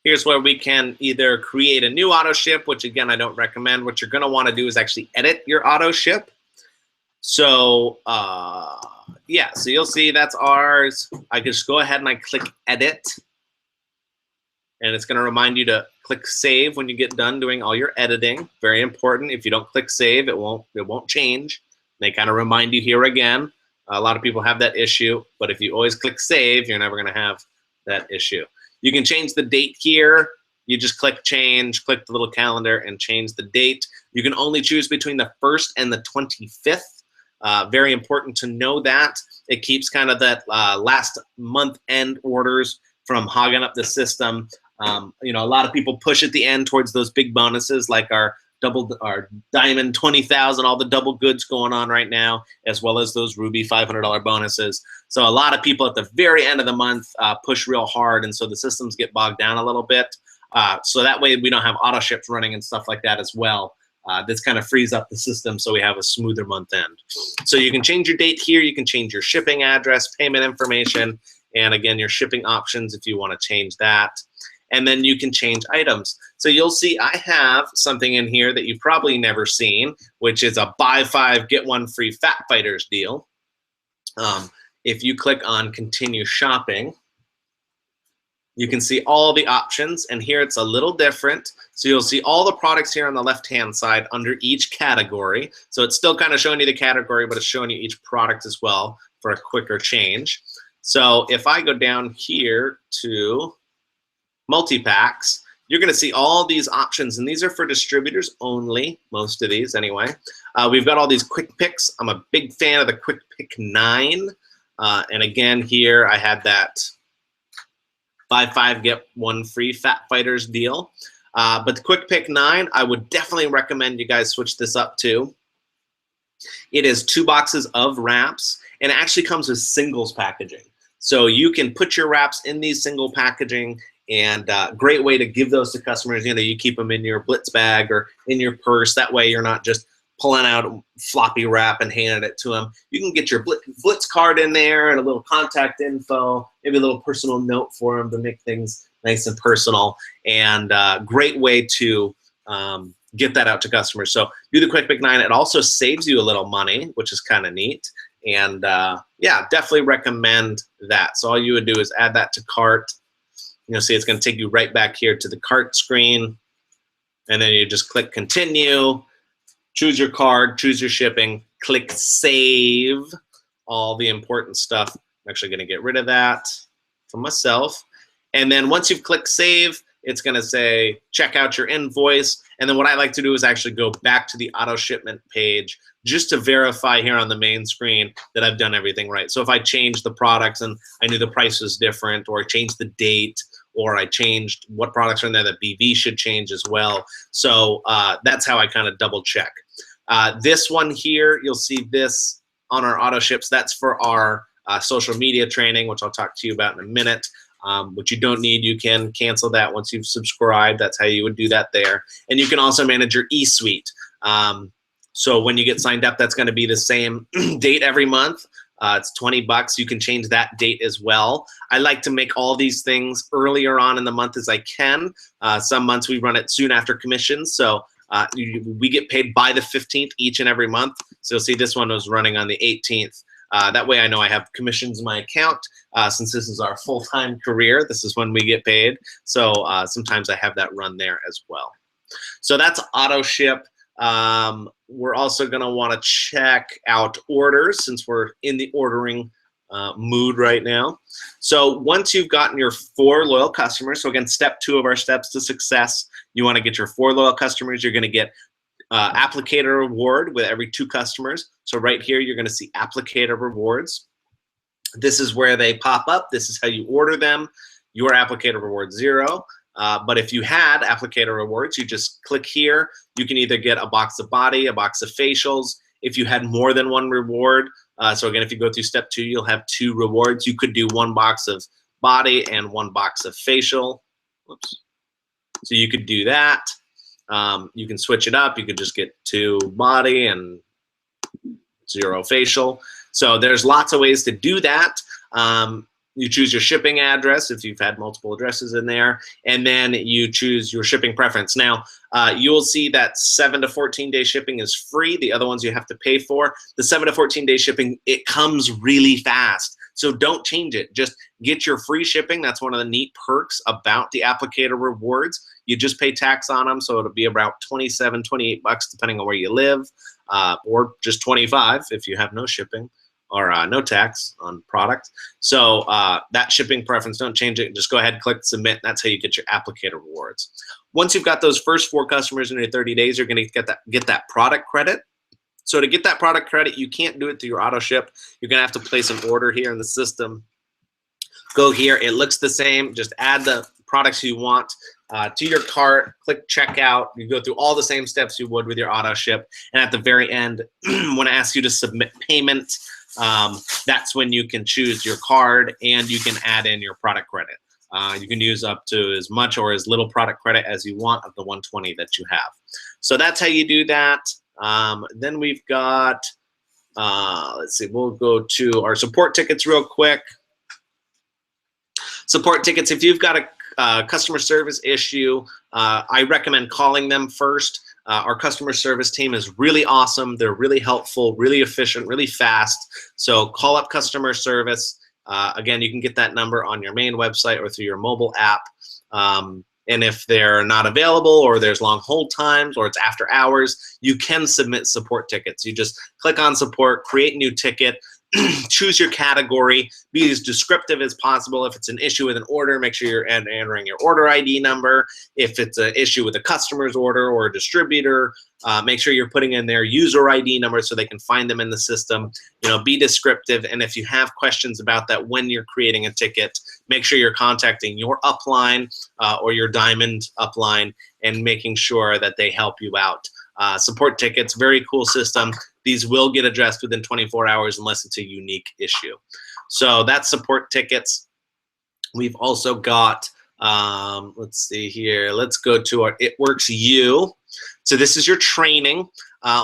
Here's where we can either create a new auto ship, which again, I don't recommend. What you're gonna wanna do is actually edit your auto ship. So yeah, so you'll see that's ours. I can just go ahead and I click edit. And it's gonna remind you to click save when you get done doing all your editing. Very important. If you don't click save, it won't change. They kind of remind you here again. A lot of people have that issue, but if you always click save, you're never gonna have that issue. You can change the date here. You just click change, click the little calendar and change the date. You can only choose between the 1st and the 25th. Very important to know that. It keeps kind of that last month end orders from hogging up the system. A lot of people push at the end towards those big bonuses like our diamond 20,000, all the double goods going on right now, as well as those Ruby $500 bonuses. So a lot of people at the very end of the month push real hard, and so the systems get bogged down a little bit. So that way we don't have auto ships running and stuff like that as well. This kind of frees up the system so we have a smoother month end. So you can change your date here, you can change your shipping address, payment information, and again, your shipping options if you want to change that. And then you can change items. So you'll see I have something in here that you've probably never seen, which is a buy 5, get 1 free Fat Fighters deal. If you click on continue shopping, you can see all the options, and here it's a little different. So you'll see all the products here on the left-hand side under each category. So it's still kind of showing you the category, but it's showing you each product as well for a quicker change. So if I go down here to multi-packs, you're going to see all these options, and these are for distributors only, most of these anyway. We've got all these quick picks. I'm a big fan of the quick pick 9. And again, here I had that buy 5, get 1 free Fat Fighters deal. But the quick pick 9, I would definitely recommend you guys switch this up to. It is 2 boxes of wraps, and it actually comes with singles packaging. So you can put your wraps in these single packaging, and great way to give those to customers. You keep them in your blitz bag or in your purse. That way you're not just pulling out floppy wrap and handing it to them. You can get your blitz card in there and a little contact info, maybe a little personal note for them to make things nice and personal, and great way to get that out to customers. So do the quick pick 9. It also saves you a little money, which is kind of neat. And yeah, definitely recommend that. So all you would do is add that to cart. You'll see it's going to take you right back here to the cart screen. And then you just click continue, choose your card, choose your shipping, click save, all the important stuff. I'm actually going to get rid of that for myself. And then once you've clicked save, it's going to say check out your invoice. And then what I like to do is actually go back to the auto shipment page just to verify here on the main screen that I've done everything right. So if I changed the products and I knew the price was different, or I changed the date, or I changed what products are in there, that BV should change as well. So that's how I kind of double check. This one here, you'll see this on our auto ships. That's for our social media training, which I'll talk to you about in a minute. Which you don't need. You can cancel that once you've subscribed. That's how you would do that there. And you can also manage your eSuite. So when you get signed up, that's going to be the same date every month. It's $20. You can change that date as well. I like to make all these things earlier on in the month as I can. Some months we run it soon after commissions. So we get paid by the 15th each and every month. So you'll see this one was running on the 18th. That way I know I have commissions in my account. Since this is our full-time career, this is when we get paid. So sometimes I have that run there as well. So that's auto ship. We're also going to want to check out orders since we're in the ordering mood right now. So once you've gotten your 4 loyal customers, so again, step 2 of our steps to success, you want to get your 4 loyal customers. You're going to get applicator reward with every 2 customers. So right here, you're going to see applicator rewards. This is where they pop up. This is how you order them. Your applicator reward 0. But if you had applicator rewards, you just click here. You can either get a box of body, a box of facials. If you had more than 1 reward, so again, if you go through step 2, you'll have 2 rewards. You could do 1 box of body and 1 box of facial. Whoops. So you could do that. You can switch it up. You could just get 2 body and 0 facial. So there's lots of ways to do that. You choose your shipping address if you've had multiple addresses in there, and then you choose your shipping preference. Now, you will see that 7 to 14 day shipping is free. The other ones you have to pay for. The 7 to 14 day shipping, it comes really fast. So don't change it. Just get your free shipping. That's one of the neat perks about the applicator rewards. You just pay tax on them, so it'll be about $27, $28 depending on where you live, or just 25 if you have no shipping or no tax on product. So that shipping preference, don't change it. Just go ahead and click submit. That's how you get your applicator rewards. Once you've got those first 4 customers in your 30 days, you're going to get that product credit. So to get that product credit, you can't do it through your auto ship. You're going to have to place an order here in the system. Go here. It looks the same. Just add the products you want to your cart, click checkout. You go through all the same steps you would with your auto ship. And at the very end, when I ask you to submit payment, that's when you can choose your card and you can add in your product credit. You can use up to as much or as little product credit as you want of the 120 that you have. So that's how you do that. Then we've got, let's see, we'll go to our support tickets real quick. Support tickets, if you've got a customer service issue, I recommend calling them first. Our customer service team is really awesome. They're really helpful, really efficient, really fast. So call up customer service. Again, you can get that number on your main website or through your mobile app. And if they're not available or there's long hold times or it's after hours, you can submit support tickets. You just click on support, create new ticket, choose your category, be as descriptive as possible. If it's an issue with an order, make sure you're entering your order ID number. If it's an issue with a customer's order or a distributor, make sure you're putting in their user ID number so they can find them in the system. You know, be descriptive. And if you have questions about that when you're creating a ticket, make sure you're contacting your upline or your diamond upline and making sure that they help you out. Support tickets, very cool system. These will get addressed within 24 hours unless it's a unique issue. So that's support tickets. We've also got, let's see here. Let's go to our It Works You. So this is your training.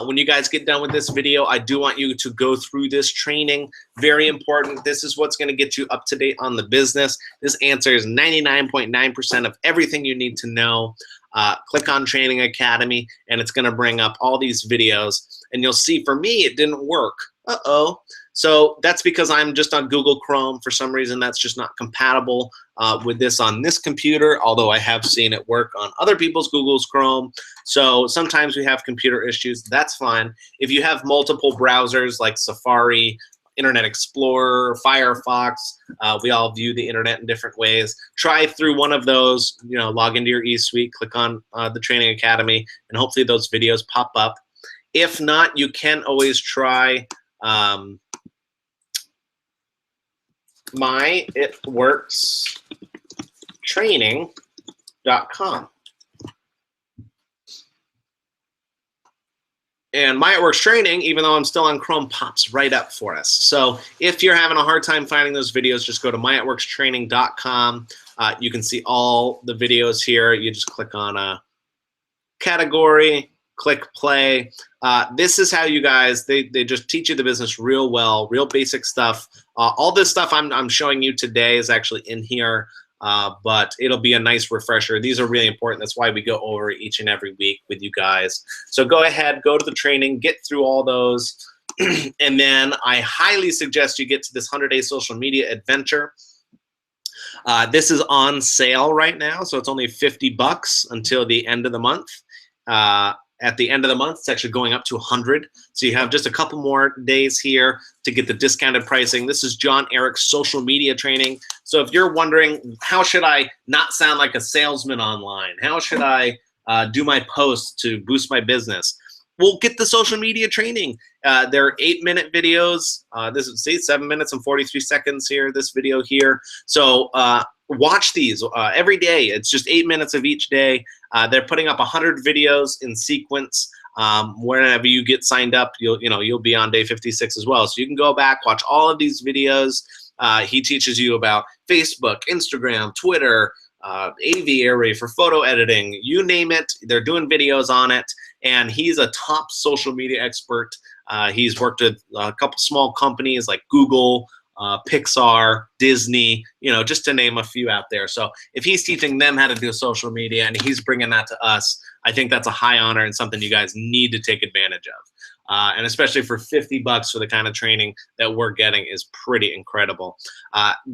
When you guys get done with this video, I do want you to go through this training. Very important. This is what's going to get you up to date on the business. This answers 99.9% of everything you need to know. Click on Training Academy, and it's going to bring up all these videos. And you'll see, for me, it didn't work. Uh-oh. So that's because I'm just on Google Chrome. For some reason, that's just not compatible with this on this computer, although I have seen it work on other people's Google's Chrome. So sometimes we have computer issues. That's fine. If you have multiple browsers like Safari, Internet Explorer, Firefox, we all view the internet in different ways. Try through one of those, log into your eSuite, click on the Training Academy, and hopefully those videos pop up. If not, you can always try myitworkstraining.com. And My It Works Training, even though I'm still on Chrome, pops right up for us. So if you're having a hard time finding those videos, just go to myitworkstraining.com. You can see all the videos here. You just click on a category, click play. This is how you guys, they just teach you the business real well, real basic stuff. All this stuff I'm showing you today is actually in here. But it'll be a nice refresher. These are really important. That's why we go over each and every week with you guys. So go ahead, go to the training, get through all those. And then I highly suggest you get to this 100-day social media adventure. This is on sale right now, so it's only $50 until the end of the month. At the end of the month, it's actually going up to 100. So you have just a couple more days here to get the discounted pricing. This is John Eric's social media training. So if you're wondering, how should I not sound like a salesman online? How should I do my posts to boost my business? Well, get the social media training. They're 8-minute videos. This is, see, 7 minutes and 43 seconds here, this video here. So watch these every day. It's just 8 minutes of each day. They're putting up 100 videos in sequence. Whenever you get signed up, you'll be on day 56 as well. So you can go back, watch all of these videos. He teaches you about Facebook, Instagram, Twitter, aviary for photo editing, you name it. They're doing videos on it. And he's a top social media expert. He's worked with a couple small companies like Google, Pixar, Disney, just to name a few out there. So if he's teaching them how to do social media and he's bringing that to us, I think that's a high honor and something you guys need to take advantage of. And especially for $50 for the kind of training that we're getting is pretty incredible.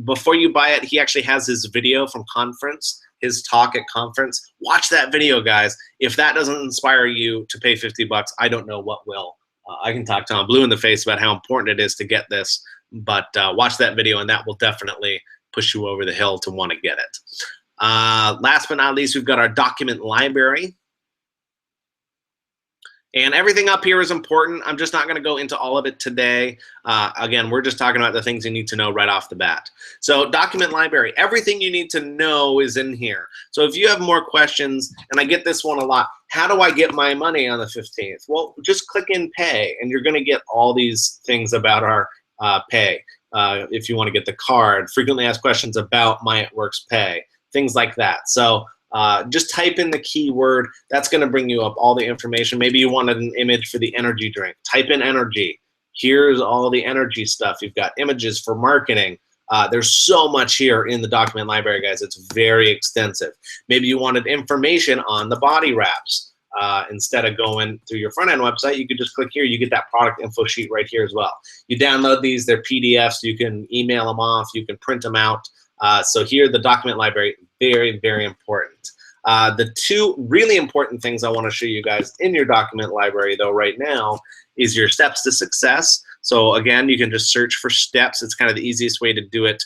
Before you buy it, he actually has his video from conference, his talk at conference. Watch that video, guys. If that doesn't inspire you to pay $50, I don't know what will. I can talk Tom blue in the face about how important it is to get this, but watch that video and that will definitely push you over the hill to want to get it. Last but not least, we've got our document library. And everything up here is important. I'm just not going to go into all of it today. Again, we're just talking about the things you need to know right off the bat. So document library, everything you need to know is in here. So if you have more questions, and I get this one a lot, how do I get my money on the 15th? Well, just click in pay, and you're going to get all these things about our pay. If you want to get the card, frequently asked questions about My It Works pay, things like that. So just type in the keyword. That's going to bring you up all the information. Maybe you wanted an image for the energy drink. Type in energy. Here's all the energy stuff. You've got images for marketing. There's so much here in the document library, guys. It's very extensive. Maybe you wanted information on the body wraps. Instead of going through your front-end website, you could just click here. You get that product info sheet right here as well. You download these. They're PDFs. You can email them off. You can print them out. So here, the document library, very, very important. The two really important things I want to show you guys in your document library, though, right now, is your steps to success. So again, you can just search for steps. It's kind of the easiest way to do it.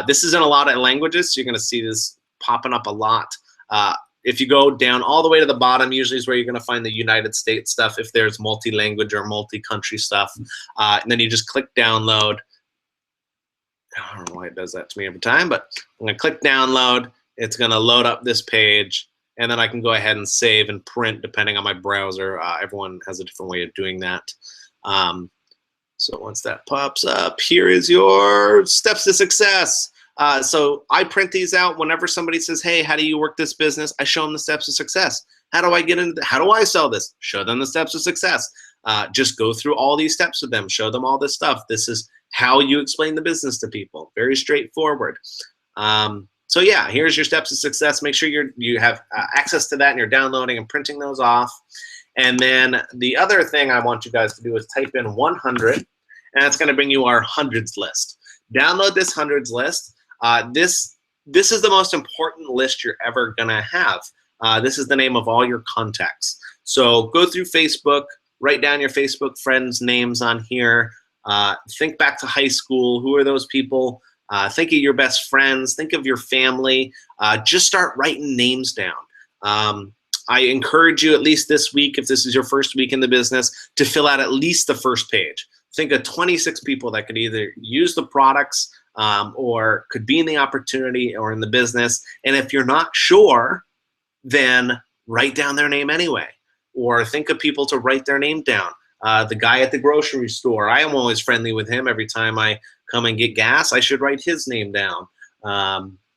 This is in a lot of languages, so you're going to see this popping up a lot. If you go down all the way to the bottom, usually is where you're going to find the United States stuff, if there's multi-language or multi-country stuff. And then you just click download. I don't know why it does that to me every time, but I'm going to click download. It's going to load up this page, and then I can go ahead and save and print depending on my browser. Everyone has a different way of doing that. So once that pops up, here is your steps to success. So I print these out whenever somebody says, hey, how do you work this business? I show them the steps to success. How do I get into how do I sell this? Show them the steps to success. Just go through all these steps with them. Show them all this stuff. This is how you explain the business to people. Very straightforward. So yeah, here's your steps to success. Make sure you have access to that and you're downloading and printing those off. And then the other thing I want you guys to do is type in 100. and that's going to bring you our hundreds list. Download this hundreds list. This is the most important list you're ever going to have. This is the name of all your contacts. So go through Facebook, write down your Facebook friends' names on here. Think back to high school. Who are those people? Think of your best friends. Think of your family. Just start writing names down. I encourage you, at least this week, if this is your first week in the business, to fill out at least the first page. Think of 26 people that could either use the products or could be in the opportunity or in the business. And if you're not sure, then write down their name anyway. Or think of people to write their name down. The guy at the grocery store, I am always friendly with him. Every time I come and get gas, I should write his name down.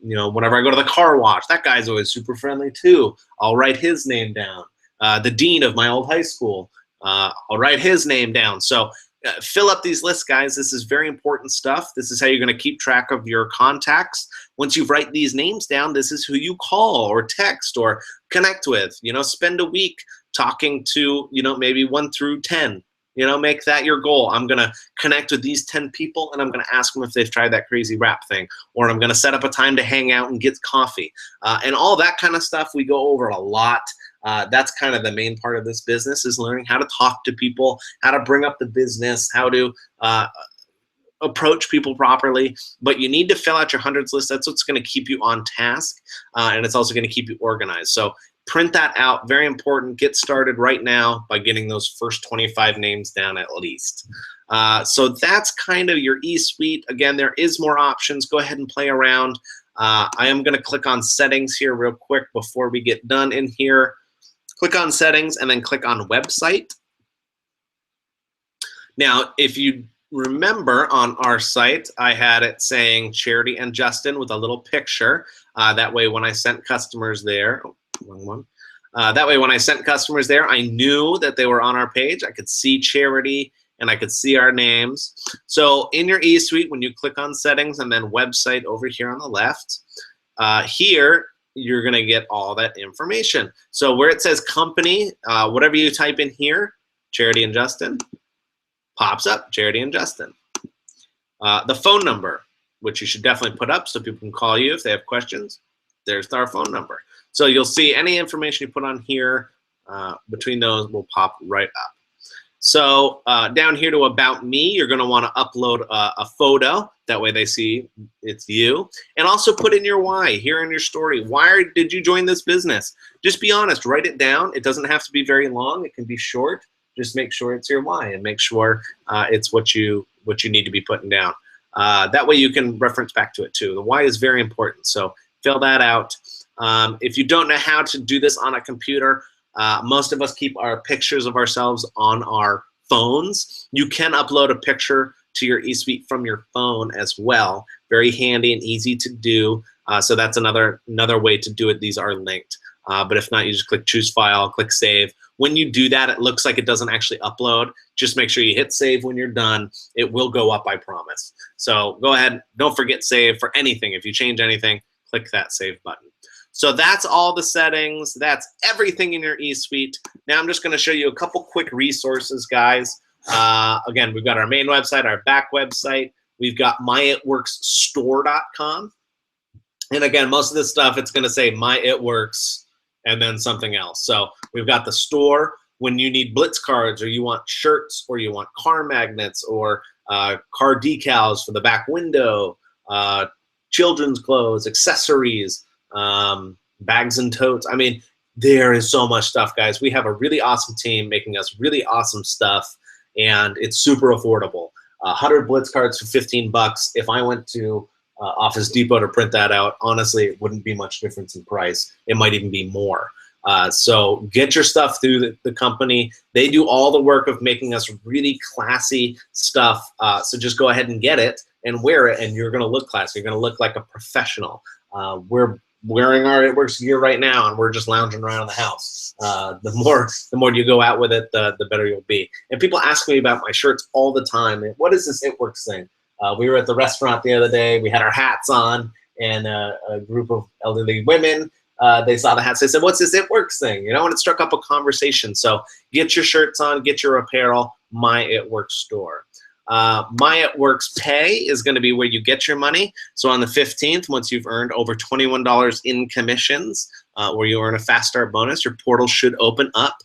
You know, whenever I go to the car wash, that guy's always super friendly too. I'll write his name down. The dean of my old high school, I'll write his name down. So fill up these lists, guys. This is very important stuff. This is how you're going to keep track of your contacts. Once you write these names down, this is who you call or text or connect with. You know, spend a week talking to, you know, maybe 1 through 10. You know, make that your goal. I'm going to connect with these 10 people, and I'm going to ask them if they've tried that crazy wrap thing. Or I'm going to set up a time to hang out and get coffee. And all that kind of stuff we go over a lot. That's kind of the main part of this business, is learning how to talk to people, how to bring up the business, how to approach people properly. But you need to fill out your hundreds list. That's what's going to keep you on task, and it's also going to keep you organized. So print that out. Very important. Get started right now by getting those first 25 names down at least. So that's kind of your eSuite. Again, there is more options. Go ahead and play around. I am going to click on settings here real quick before we get done in here. Click on settings and then click on website. Now, if you remember on our site, I had it saying Charity and Justin with a little picture. That way when I sent customers there, wrong one. That way when I sent customers there, I knew that they were on our page. I could see Charity and I could see our names. So in your eSuite, when you click on settings and then website over here on the left, here you're gonna get all that information. So where it says company, whatever you type in here, Charity and Justin, pops up Charity and Justin. The phone number, which you should definitely put up so people can call you if they have questions. There's our phone number. So you'll see any information you put on here between those will pop right up. So down here to About Me, you're going to want to upload a photo. That way they see it's you. And also put in your why here in your story. Why did you join this business? Just be honest. Write it down. It doesn't have to be very long. It can be short. Just make sure it's your why and make sure it's what you need to be putting down. That way you can reference back to it too. The why is very important. So fill that out. If you don't know how to do this on a computer, most of us keep our pictures of ourselves on our phones. You can upload a picture to your eSuite from your phone as well. Very handy and easy to do. So that's another way to do it. These are linked. But if not, you just click choose file, click save. When you do that, it looks like it doesn't actually upload. Just make sure you hit save when you're done. It will go up, I promise. So go ahead, don't forget save for anything. If you change anything, click that save button. So that's all the settings. That's everything in your eSuite. Now I'm just going to show you a couple quick resources, guys. Again, we've got our main website, our back website. We've got myitworksstore.com. And again, most of this stuff, it's going to say myitworks and then something else. So we've got the store. When you need blitz cards or you want shirts or you want car magnets or car decals for the back window, children's clothes, accessories, bags and totes. I mean, there is so much stuff, guys. We have a really awesome team making us really awesome stuff, and it's super affordable. 100 blitz cards for 15 bucks. If I went to Office Depot to print that out, honestly, it wouldn't be much difference in price. It might even be more. So get your stuff through the company. They do all the work of making us really classy stuff. So just go ahead and get it and wear it, and you're going to look classy. You're going to look like a professional. We're wearing our It Works gear right now, and we're just lounging around the house. The more you go out with it, the better you'll be. And people ask me about my shirts all the time. What is this It Works thing? We were at the restaurant the other day. We had our hats on, and a group of elderly women, they saw the hats. They said, "What's this It Works thing?" You know, and it struck up a conversation. So get your shirts on, get your apparel, My It Works store. My It Works Pay is going to be where you get your money. So on the 15th, once you've earned over $21 in commissions, where you earn a fast start bonus, your portal should open up,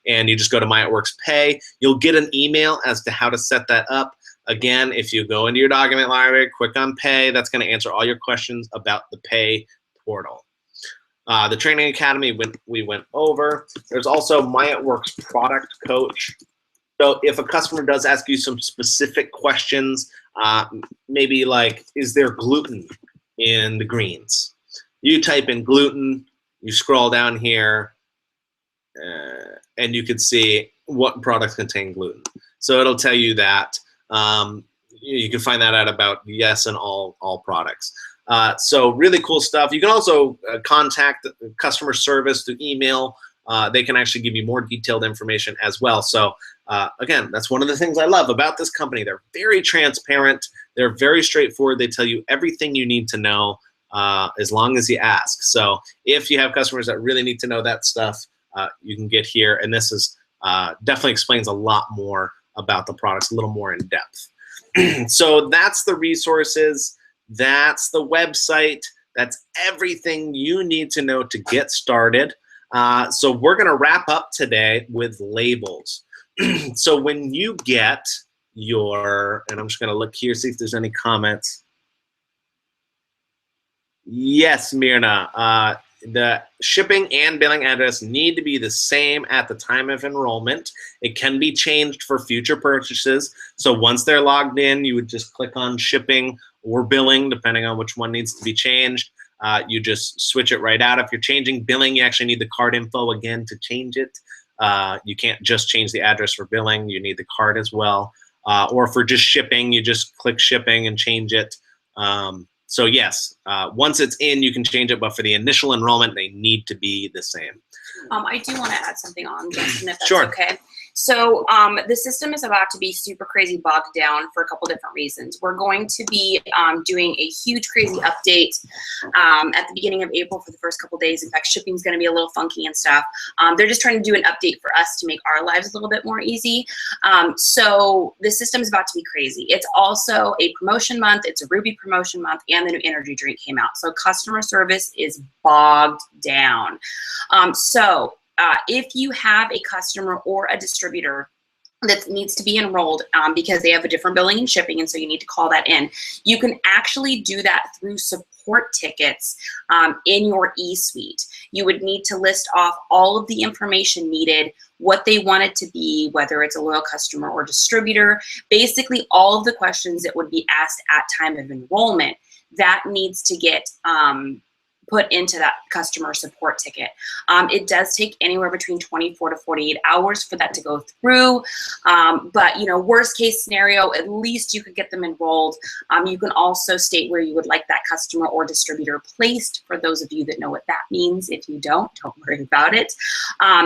and you just go to My It Works Pay. You'll get an email as to how to set that up. Again, if you go into your document library, click on Pay, that's going to answer all your questions about the Pay portal. The Training Academy we went over. There's also My It Works Product Coach. So if a customer does ask you some specific questions, maybe like, is there gluten in the greens? You type in gluten, you scroll down here, and you can see what products contain gluten. So it'll tell you that. You can find that out about yes and all products. So really cool stuff. You can also contact customer service through email. They can actually give you more detailed information as well. So again, that's one of the things I love about this company. They're very transparent. They're very straightforward. They tell you everything you need to know as long as you ask. So if you have customers that really need to know that stuff, you can get here. And this is definitely explains a lot more about the products, a little more in depth. So that's the resources. That's the website. That's everything you need to know to get started. So we're going to wrap up today with labels. So when you get your, and I'm just going to look here, see if there's any comments. Yes, Mirna. The shipping and billing address need to be the same at the time of enrollment. It can be changed for future purchases. So once they're logged in, you would just click on shipping or billing, depending on which one needs to be changed. You just switch it right out. If you're changing billing, you actually need the card info again to change it. You can't just change the address for billing. You need the card as well. Or for just shipping, you just click shipping and change it. So yes, once it's in, you can change it, but for the initial enrollment, they need to be the same. I do want to add something on, Justin, if that's Sure. okay. So the system is about to be super crazy bogged down for a couple different reasons. We're going to be doing a huge crazy update at the beginning of April for the first couple days. In fact, shipping is going to be a little funky and stuff. They're just trying to do an update for us to make our lives a little bit more easy. So the system is about to be crazy. It's also a promotion month. It's a Ruby promotion month, and the new energy drink came out. So customer service is bogged down. If you have a customer or a distributor that needs to be enrolled because they have a different billing and shipping, and so you need to call that in, you can actually do that through support tickets in your eSuite. You would need to list off all of the information needed, what they want it to be, whether it's a loyal customer or distributor, basically all of the questions that would be asked at time of enrollment. That needs to get put into that customer support ticket. It does take anywhere between 24 to 48 hours for that to go through. But worst case scenario, at least you could get them enrolled. You can also state where you would like that customer or distributor placed, for those of you that know what that means. If you don't worry about it.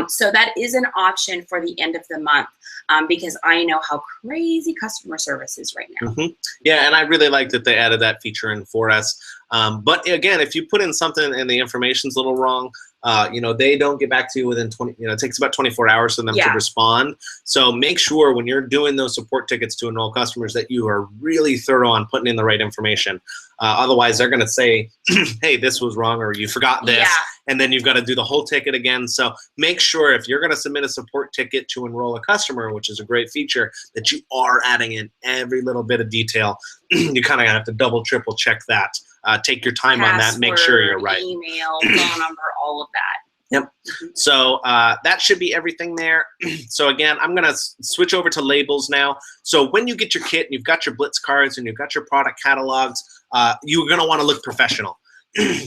So that is an option for the end of the month. Because I know how crazy customer service is right now. Mm-hmm. Yeah, and I really like that they added that feature in for us. But again, if you put in something and the information's a little wrong, they don't get back to you within 20, it takes about 24 hours for them to respond. So make sure when you're doing those support tickets to enroll customers that you are really thorough on putting in the right information. Otherwise, they're going to say, hey, this was wrong, or you forgot this. Yeah. And then you've got to do the whole ticket again. So make sure if you're going to submit a support ticket to enroll a customer, which is a great feature, that you are adding in every little bit of detail. You kind of have to double, triple check that. Take your time on that. Make sure you're right. Email, phone number, all of that. Yep. So that should be everything there. So again, I'm going to switch over to labels now. So when you get your kit and you've got your Blitz cards and you've got your product catalogs, you're going to want to look professional.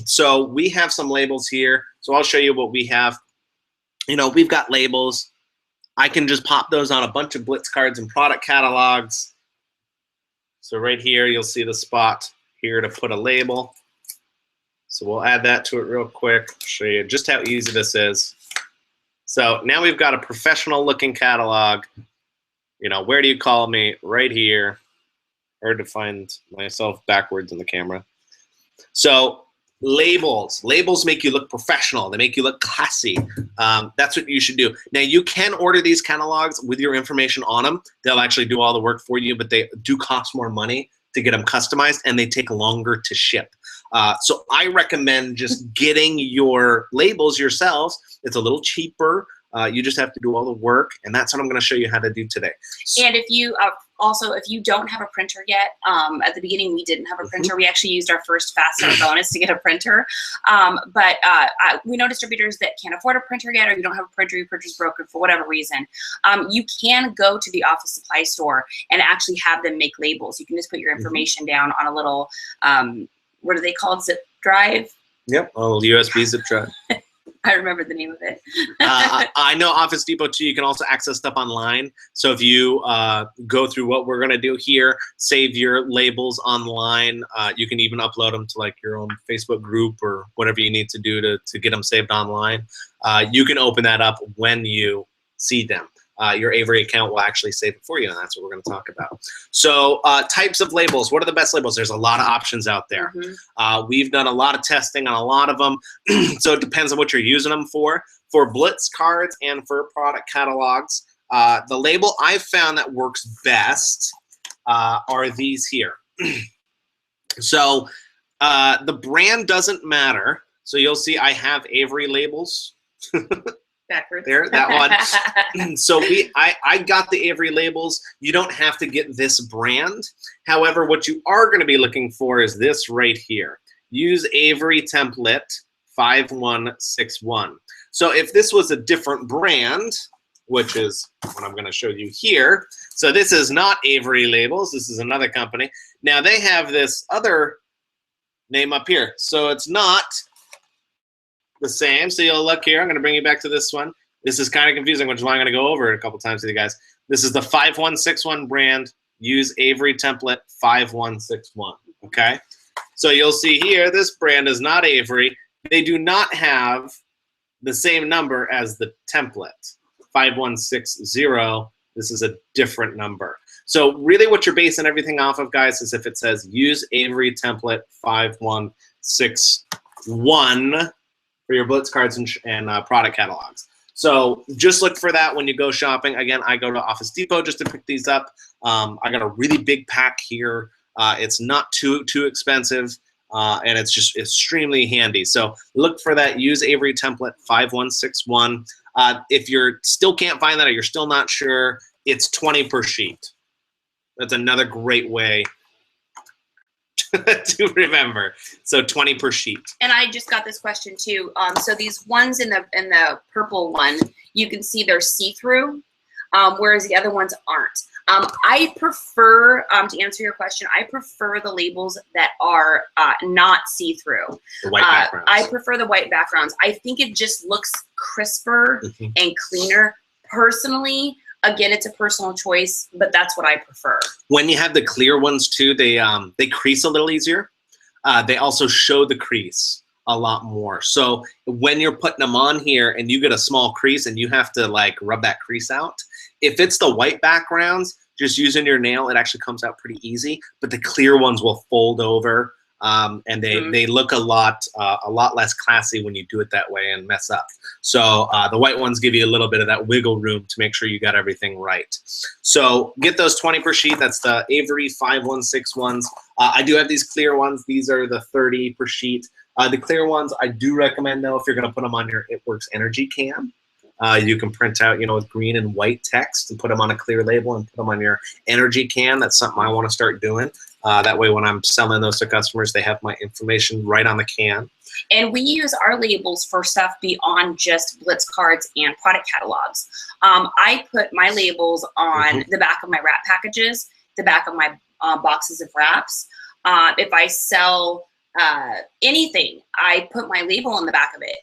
So we have some labels here. So I'll show you what we have. We've got labels. I can just pop those on a bunch of Blitz cards and product catalogs. So right here, you'll see the spot here to put a label. So we'll add that to it real quick, show you just how easy this is. So now we've got a professional looking catalog. Where do you call me? Right here. Hard to find myself backwards in the camera. So Labels. Labels make you look professional. They make you look classy. That's what you should do. Now, you can order these catalogs with your information on them. They'll actually do all the work for you, but they do cost more money to get them customized, and they take longer to ship. So I recommend just getting your labels yourselves. It's a little cheaper. You just have to do all the work, and that's what I'm going to show you how to do today. And if you also, if you don't have a printer yet, at the beginning we didn't have a printer. We actually used our first Fast Start bonus to get a printer. But we know distributors that can't afford a printer yet, or you don't have a printer, your printer's broken for whatever reason. You can go to the office supply store and actually have them make labels. You can just put your information down on a little, what are they called, zip drive? Yep, a little USB zip drive. I remember the name of it. I know Office Depot too, you can also access stuff online. So if you go through what we're gonna do here, save your labels online. You can even upload them to like your own Facebook group or whatever you need to do to get them saved online. You can open that up when you see them. Your Avery account will actually save it for you, and that's what we're going to talk about. So types of labels. What are the best labels? There's a lot of options out there. We've done a lot of testing on a lot of them, so it depends on what you're using them for. For Blitz cards and for product catalogs, the label I've found that works best are these here. So the brand doesn't matter. So you'll see I have Avery labels. Backwards. There, that one. So I got the Avery labels. You don't have to get this brand. However, what you are going to be looking for is this right here. Use Avery template 5161. So if this was a different brand, which is what I'm going to show you here. So this is not Avery labels. This is another company. Now they have this other name up here. So it's not the same. So you'll look here. I'm going to bring you back to this one. This is kind of confusing, which is why I'm going to go over it a couple times with you guys. This is the 5161 brand. Use Avery template 5161. Okay. So you'll see here, this brand is not Avery. They do not have the same number as the template 5160. This is a different number. So really what you're basing everything off of, guys, is if it says use Avery template 5161 for your Blitz cards and product catalogs. So just look for that when you go shopping. Again, I go to Office Depot just to pick these up. I got a really big pack here. It's not too expensive, and it's just extremely handy. So look for that. Use Avery template 5161. If you still can't find that or you're still not sure, it's 20 per sheet. That's another great way to remember. So 20 per sheet. And I just got this question too. So these ones in the purple one, you can see they're see-through, whereas the other ones aren't. I prefer, to answer your question, I prefer the labels that are not see-through. The white backgrounds. I prefer the white backgrounds. I think it just looks crisper and cleaner. Personally, again, it's a personal choice, but that's what I prefer. When you have the clear ones too, they crease a little easier. They also show the crease a lot more. So when you're putting them on here and you get a small crease and you have to like rub that crease out, if it's the white backgrounds, just using your nail, it actually comes out pretty easy. But the clear ones will fold over, and they look a lot less classy when you do it that way and mess up. So the white ones give you a little bit of that wiggle room to make sure you got everything right. So get those 20 per sheet. That's the Avery 5161s. I do have these clear ones. These are the 30 per sheet. The clear ones I do recommend though if you're going to put them on your It Works Energy Cam. You can print out, with green and white text and put them on a clear label and put them on your energy can. That's something I want to start doing. That way when I'm selling those to customers, they have my information right on the can. And we use our labels for stuff beyond just Blitz cards and product catalogs. I put my labels on the back of my wrap packages, the back of my boxes of wraps. If I sell anything, I put my label on the back of it.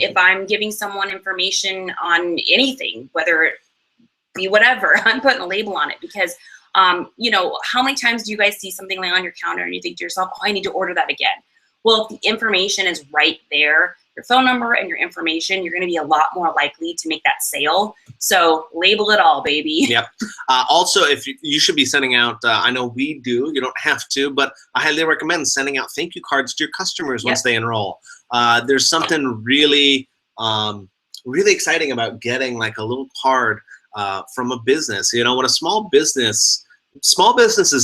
If I'm giving someone information on anything, whether it be whatever, I'm putting a label on it because, how many times do you guys see something like on your counter and you think to yourself, oh, I need to order that again? Well, if the information is right there, your phone number and your information, you're going to be a lot more likely to make that sale. So label it all, baby. Yep. Also, if you should be sending out, I know we do, you don't have to, but I highly recommend sending out thank you cards to your customers once they enroll. There's something really, really exciting about getting like a little card from a business. You know, when a small businesses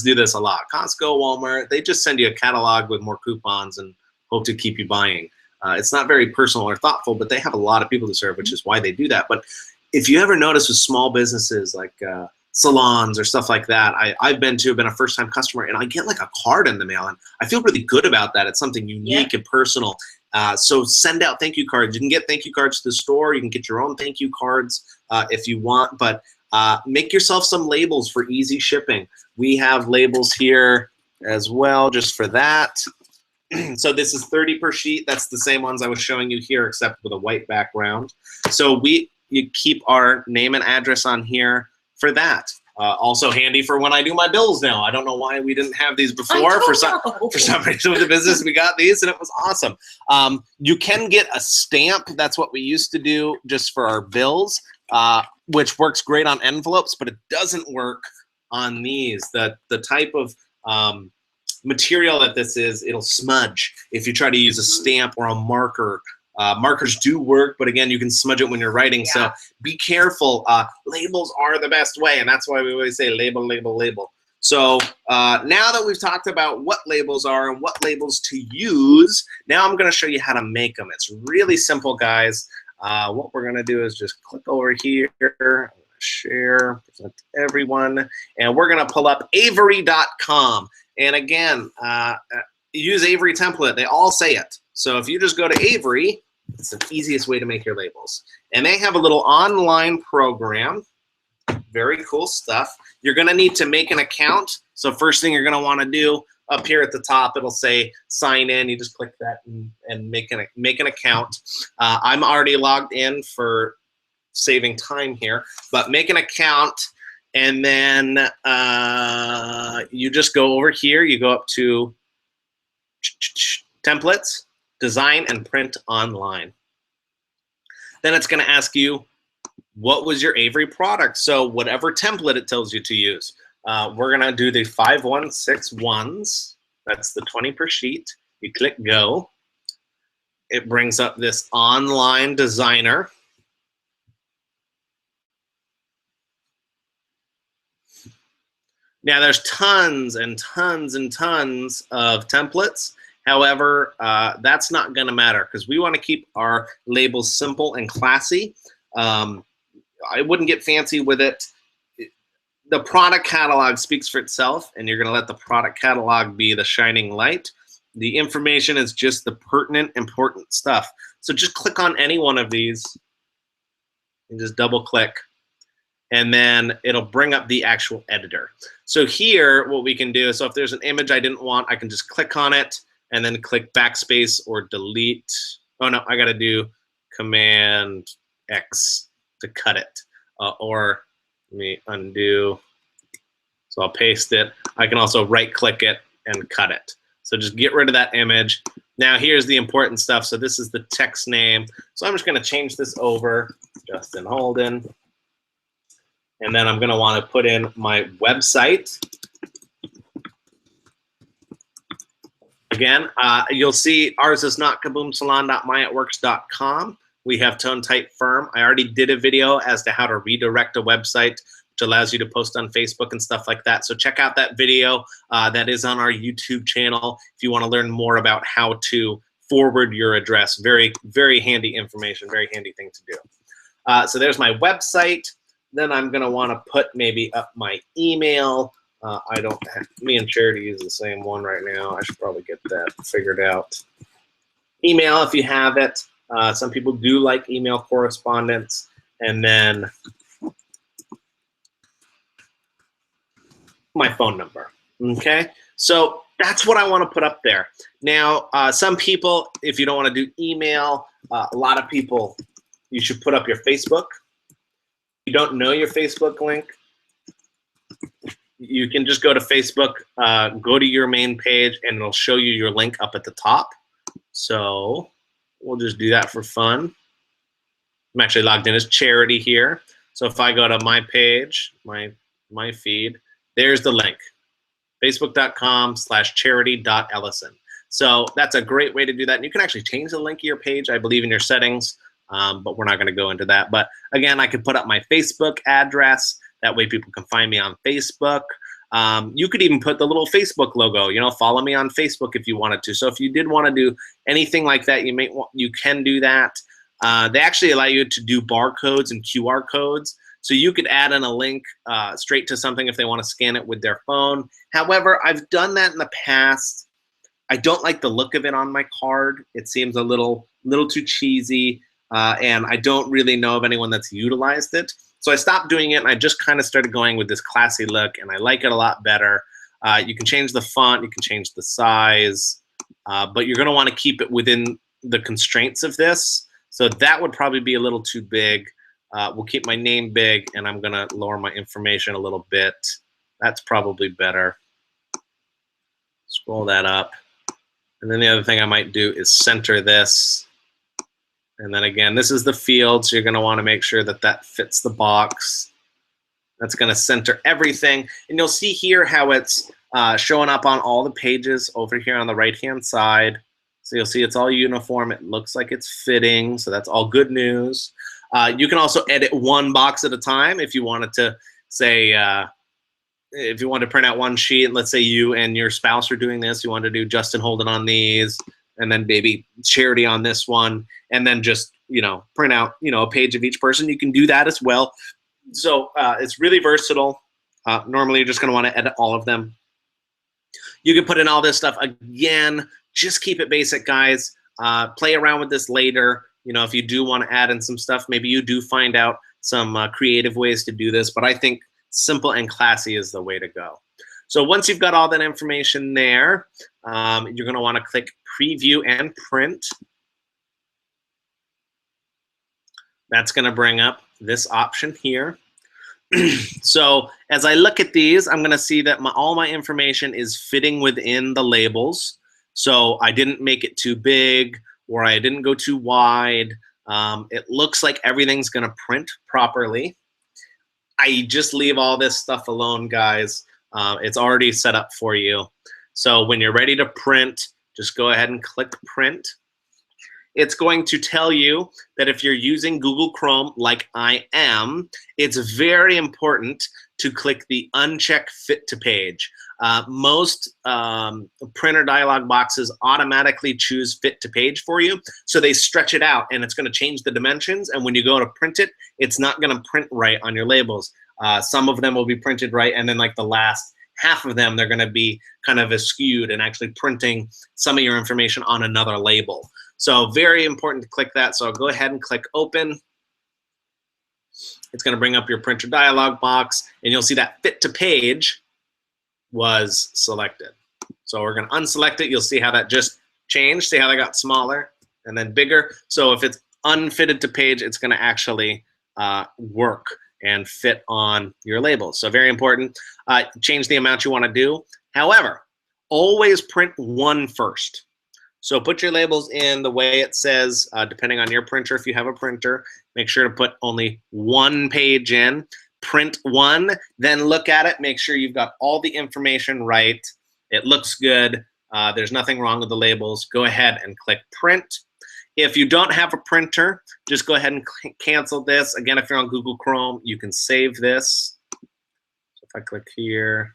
do this a lot. Costco, Walmart, they just send you a catalog with more coupons and hope to keep you buying. It's not very personal or thoughtful, but they have a lot of people to serve, which is why they do that. But if you ever notice with small businesses like salons or stuff like that, I've been a first-time customer, and I get like a card in the mail, and I feel really good about that. It's something unique and personal. So send out thank you cards. You can get thank you cards to the store. You can get your own thank you cards if you want, but make yourself some labels for easy shipping. We have labels here as well just for that. So this is 30 per sheet. That's the same ones I was showing you here, except with a white background. So you keep our name and address on here for that. Also handy for when I do my bills now. I don't know why we didn't have these before. For some reason with the business, we got these, and it was awesome. You can get a stamp. That's what we used to do just for our bills, which works great on envelopes, but it doesn't work on these. The type of material that this is, it'll smudge if you try to use a stamp or a marker. Markers do work, but again, you can smudge it when you're writing, so be careful. Labels are the best way, and that's why we always say label, label, label. So now that we've talked about what labels are and what labels to use, now I'm going to show you how to make them. It's really simple, guys. What we're going to do is just click over here, share, present to everyone, and we're going to pull up Avery.com. And again, use Avery template. They all say it. So if you just go to Avery, it's the easiest way to make your labels. And they have a little online program. Very cool stuff. You're going to need to make an account. So first thing you're going to want to do, up here at the top, it'll say sign in. You just click that and make an account. I'm already logged in for saving time here, but make an account. And then you just go over here. You go up to templates, design, and print online. Then it's going to ask you, what was your Avery product? So whatever template it tells you to use. We're going to do the 5161s. That's the 20 per sheet. You click go. It brings up this online designer. Now there's tons and tons and tons of templates. However, that's not going to matter because we want to keep our labels simple and classy. I wouldn't get fancy with it. The product catalog speaks for itself, and you're going to let the product catalog be the shining light. The information is just the pertinent, important stuff. So just click on any one of these and just double click. And then it'll bring up the actual editor. So here, what we can do is, so if there's an image I didn't want, I can just click on it and then click backspace or delete. Oh no, I gotta do Command X to cut it. Or let me undo. So I'll paste it. I can also right click it and cut it. So just get rid of that image. Now here's the important stuff. So this is the text name. So I'm just gonna change this over, Justin Holden. And then I'm going to want to put in my website. Again, you'll see ours is not kaboomsalon.myitworks.com. We have Tone Type Firm. I already did a video as to how to redirect a website, which allows you to post on Facebook and stuff like that. So check out that video. That is on our YouTube channel if you want to learn more about how to forward your address. Very, very handy information, very handy thing to do. So there's my website. Then I'm going to want to put maybe up my email. I don't have, me and Charity use the same one right now. I should probably get that figured out. Email if you have it. Some people do like email correspondence. And then my phone number. Okay? So that's what I want to put up there. Now, some people, if you don't want to do email, a lot of people, you should put up your Facebook. You don't know your Facebook link, you can just go to Facebook, go to your main page, and it'll show you your link up at the top. So we'll just do that for fun. I'm actually logged in as charity here. So if I go to my page, my feed, there's the link, facebook.com/charity.ellison. So that's a great way to do that. And you can actually change the link of your page, I believe, in your settings, but we're not going to go into that. But again, I could put up my Facebook address. That way people can find me on Facebook. You could even put the little Facebook logo, you know, follow me on Facebook if you wanted to. So if you did want to do anything like that, you can do that. They actually allow you to do barcodes and QR codes. So you could add in a link straight to something if they want to scan it with their phone. However, I've done that in the past. I don't like the look of it on my card. It seems a little too cheesy, and I don't really know of anyone that's utilized it. So I stopped doing it, and I just kind of started going with this classy look, and I like it a lot better. You can change the font, you can change the size, but you're going to want to keep it within the constraints of this. So that would probably be a little too big. We'll keep my name big, and I'm going to lower my information a little bit. That's probably better. Scroll that up. And then the other thing I might do is center this. And then again, this is the field, so you're going to want to make sure that that fits the box. That's going to center everything. And you'll see here how it's showing up on all the pages over here on the right-hand side. So you'll see it's all uniform. It looks like it's fitting, so that's all good news. You can also edit one box at a time if you wanted to say, if you want to print out one sheet, let's say you and your spouse are doing this, you want to do Justin Holden on these, and then maybe charity on this one, and then just, you know, print out, you know, a page of each person. You can do that as well. So it's really versatile. Normally you're just going to want to edit all of them. You can put in all this stuff. Again, just keep it basic, guys. Play around with this later. You know, if you do want to add in some stuff, maybe you do find out some creative ways to do this, but I think simple and classy is the way to go. So once you've got all that information there, you're going to want to click preview and print. That's going to bring up this option here. So as I look at these, I'm going to see that all my information is fitting within the labels. So I didn't make it too big, or I didn't go too wide. It looks like everything's going to print properly. I just leave all this stuff alone, guys. It's already set up for you. So when you're ready to print, just go ahead and click print. It's going to tell you that if you're using Google Chrome like I am, it's very important to click the uncheck fit to page. Most printer dialog boxes automatically choose fit to page for you, so they stretch it out, and it's going to change the dimensions, and when you go to print it, it's not going to print right on your labels. Some of them will be printed right, and then like the last half of them, they're going to be kind of skewed and actually printing some of your information on another label. So very important to click that. So I'll go ahead and click open. It's going to bring up your printer dialog box, and you'll see that fit to page was selected. So we're going to unselect it. You'll see how that just changed. See how that got smaller and then bigger. So if it's unfitted to page, it's going to actually work and fit on your labels. So very important. Change the amount you want to do. However, always print one first. So put your labels in the way it says, depending on your printer. If you have a printer, make sure to put only one page in. Print one, then look at it. Make sure you've got all the information right. It looks good. There's nothing wrong with the labels. Go ahead and click print. If you don't have a printer, just go ahead and cancel this. Again, if you're on Google Chrome, you can save this. So if I click here,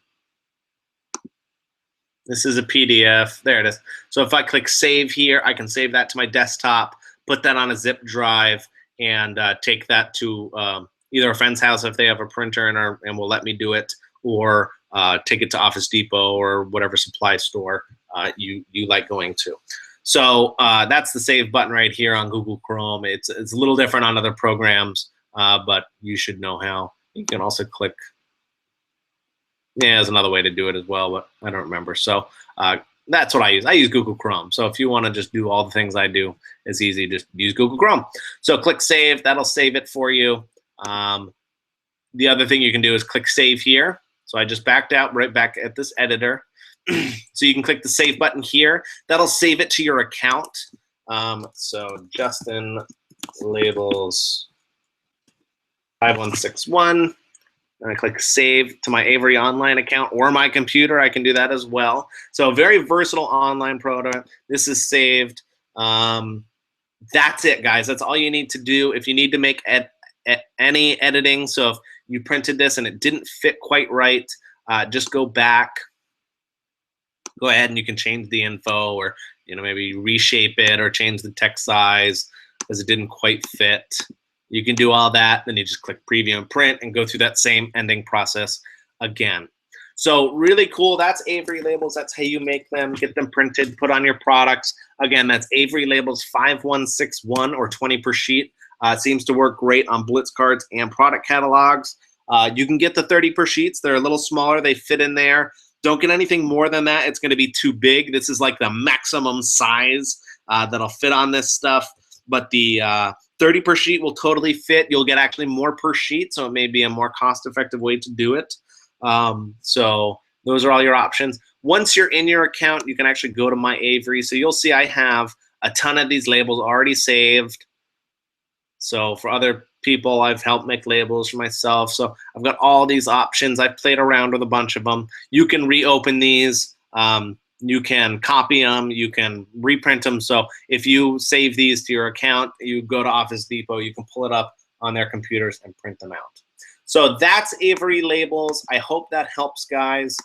this is a PDF. There it is. So if I click save here, I can save that to my desktop, put that on a zip drive, and take that to either a friend's house if they have a printer and will let me do it, or take it to Office Depot or whatever supply store you like going to. So that's the save button right here on Google Chrome. It's a little different on other programs, but you should know how. You can also click. Yeah, there's another way to do it as well, but I don't remember. So that's what I use. I use Google Chrome. So if you want to just do all the things I do, it's easy. Just use Google Chrome. So click save. That'll save it for you. The other thing you can do is click save here. So I just backed out right back at this editor. So you can click the save button here. That'll save it to your account. So Justin Labels 5161. And I click save to my Avery online account or my computer. I can do that as well. So very versatile online product. This is saved. That's it, guys. That's all you need to do. If you need to make any editing, so if you printed this and it didn't fit quite right, just go back. Go ahead and you can change the info, or maybe reshape it or change the text size because it didn't quite fit. You can do all that. Then you just click preview and print and go through that same ending process again. So really cool. That's Avery Labels. That's how you make them, get them printed, put on your products. Again, that's Avery Labels 5161 or 20 per sheet. It seems to work great on Blitz cards and product catalogs. You can get the 30 per sheets. They're a little smaller. They fit in there. Don't get anything more than that. It's going to be too big. This is like the maximum size that'll fit on this stuff. But the 30 per sheet will totally fit. You'll get actually more per sheet, so it may be a more cost-effective way to do it. So those are all your options. Once you're in your account, you can actually go to My Avery. So you'll see I have a ton of these labels already saved. So for other people, I've helped make labels for myself. So I've got all these options. I've played around with a bunch of them. You can reopen these. You can copy them. You can reprint them. So if you save these to your account, you go to Office Depot, you can pull it up on their computers and print them out. So that's Avery Labels. I hope that helps, guys.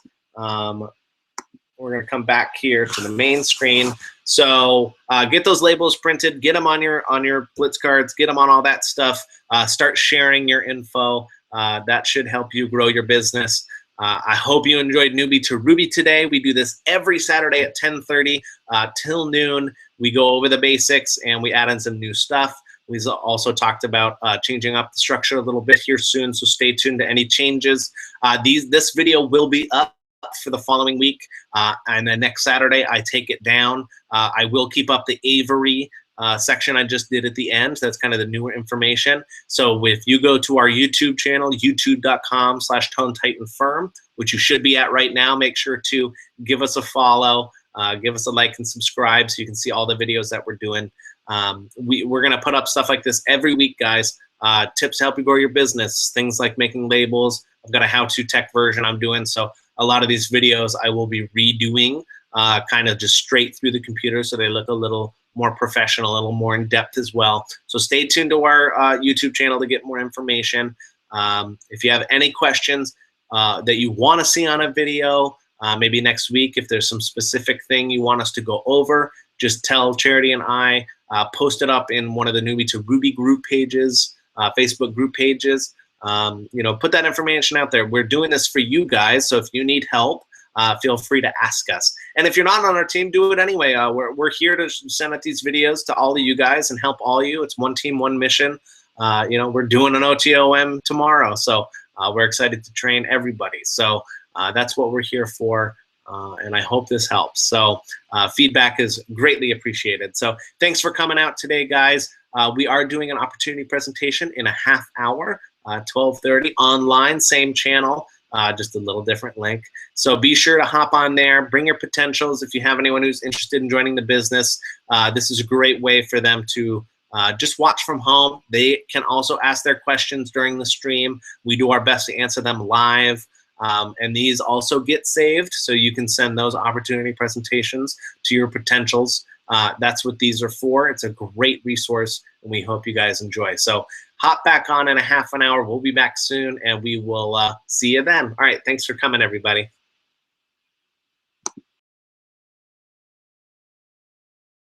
We're going to come back here to the main screen. So get those labels printed, get them on your Blitz cards, get them on all that stuff. Start sharing your info. That should help you grow your business. I hope you enjoyed Newbie to Ruby today. We do this every Saturday at 10:30 till noon. We go over the basics and we add in some new stuff. We've also talked about changing up the structure a little bit here soon, so stay tuned to any changes. This video will be up for the following week, and then next Saturday I take it down. I will keep up the Avery section I just did at the end. So that's kind of the newer information. So if you go to our YouTube channel, youtube.com/ToneTitanFirm, which you should be at right now, make sure to give us a follow, give us a like and subscribe so you can see all the videos that we're doing. We're going to put up stuff like this every week, guys. Tips to help you grow your business, things like making labels. I've got a how-to tech version I'm doing. So a lot of these videos I will be redoing kind of just straight through the computer so they look a little more professional, a little more in depth as well. So stay tuned to our YouTube channel to get more information. If you have any questions that you want to see on a video, maybe next week, if there's some specific thing you want us to go over, just tell Charity and I, post it up in one of the Newbie to Ruby group pages, Facebook group pages. Put that information out there. We're doing this for you guys, so if you need help, feel free to ask us. And if you're not on our team, do it anyway. We're here to send out these videos to all of you guys and help all you. It's one team, one mission. We're doing an OTOM tomorrow, so we're excited to train everybody. So that's what we're here for, and I hope this helps. So feedback is greatly appreciated. So thanks for coming out today, guys. We are doing an opportunity presentation in a half hour, 12:30 online, same channel. Just a little different link. So be sure to hop on there, bring your potentials. If you have anyone who's interested in joining the business, this is a great way for them to just watch from home. They can also ask their questions during the stream. We do our best to answer them live. And these also get saved, so you can send those opportunity presentations to your potentials. That's what these are for. It's a great resource, and we hope you guys enjoy. So hop back on in a half an hour. We'll be back soon, and we will see you then. All right, thanks for coming, everybody.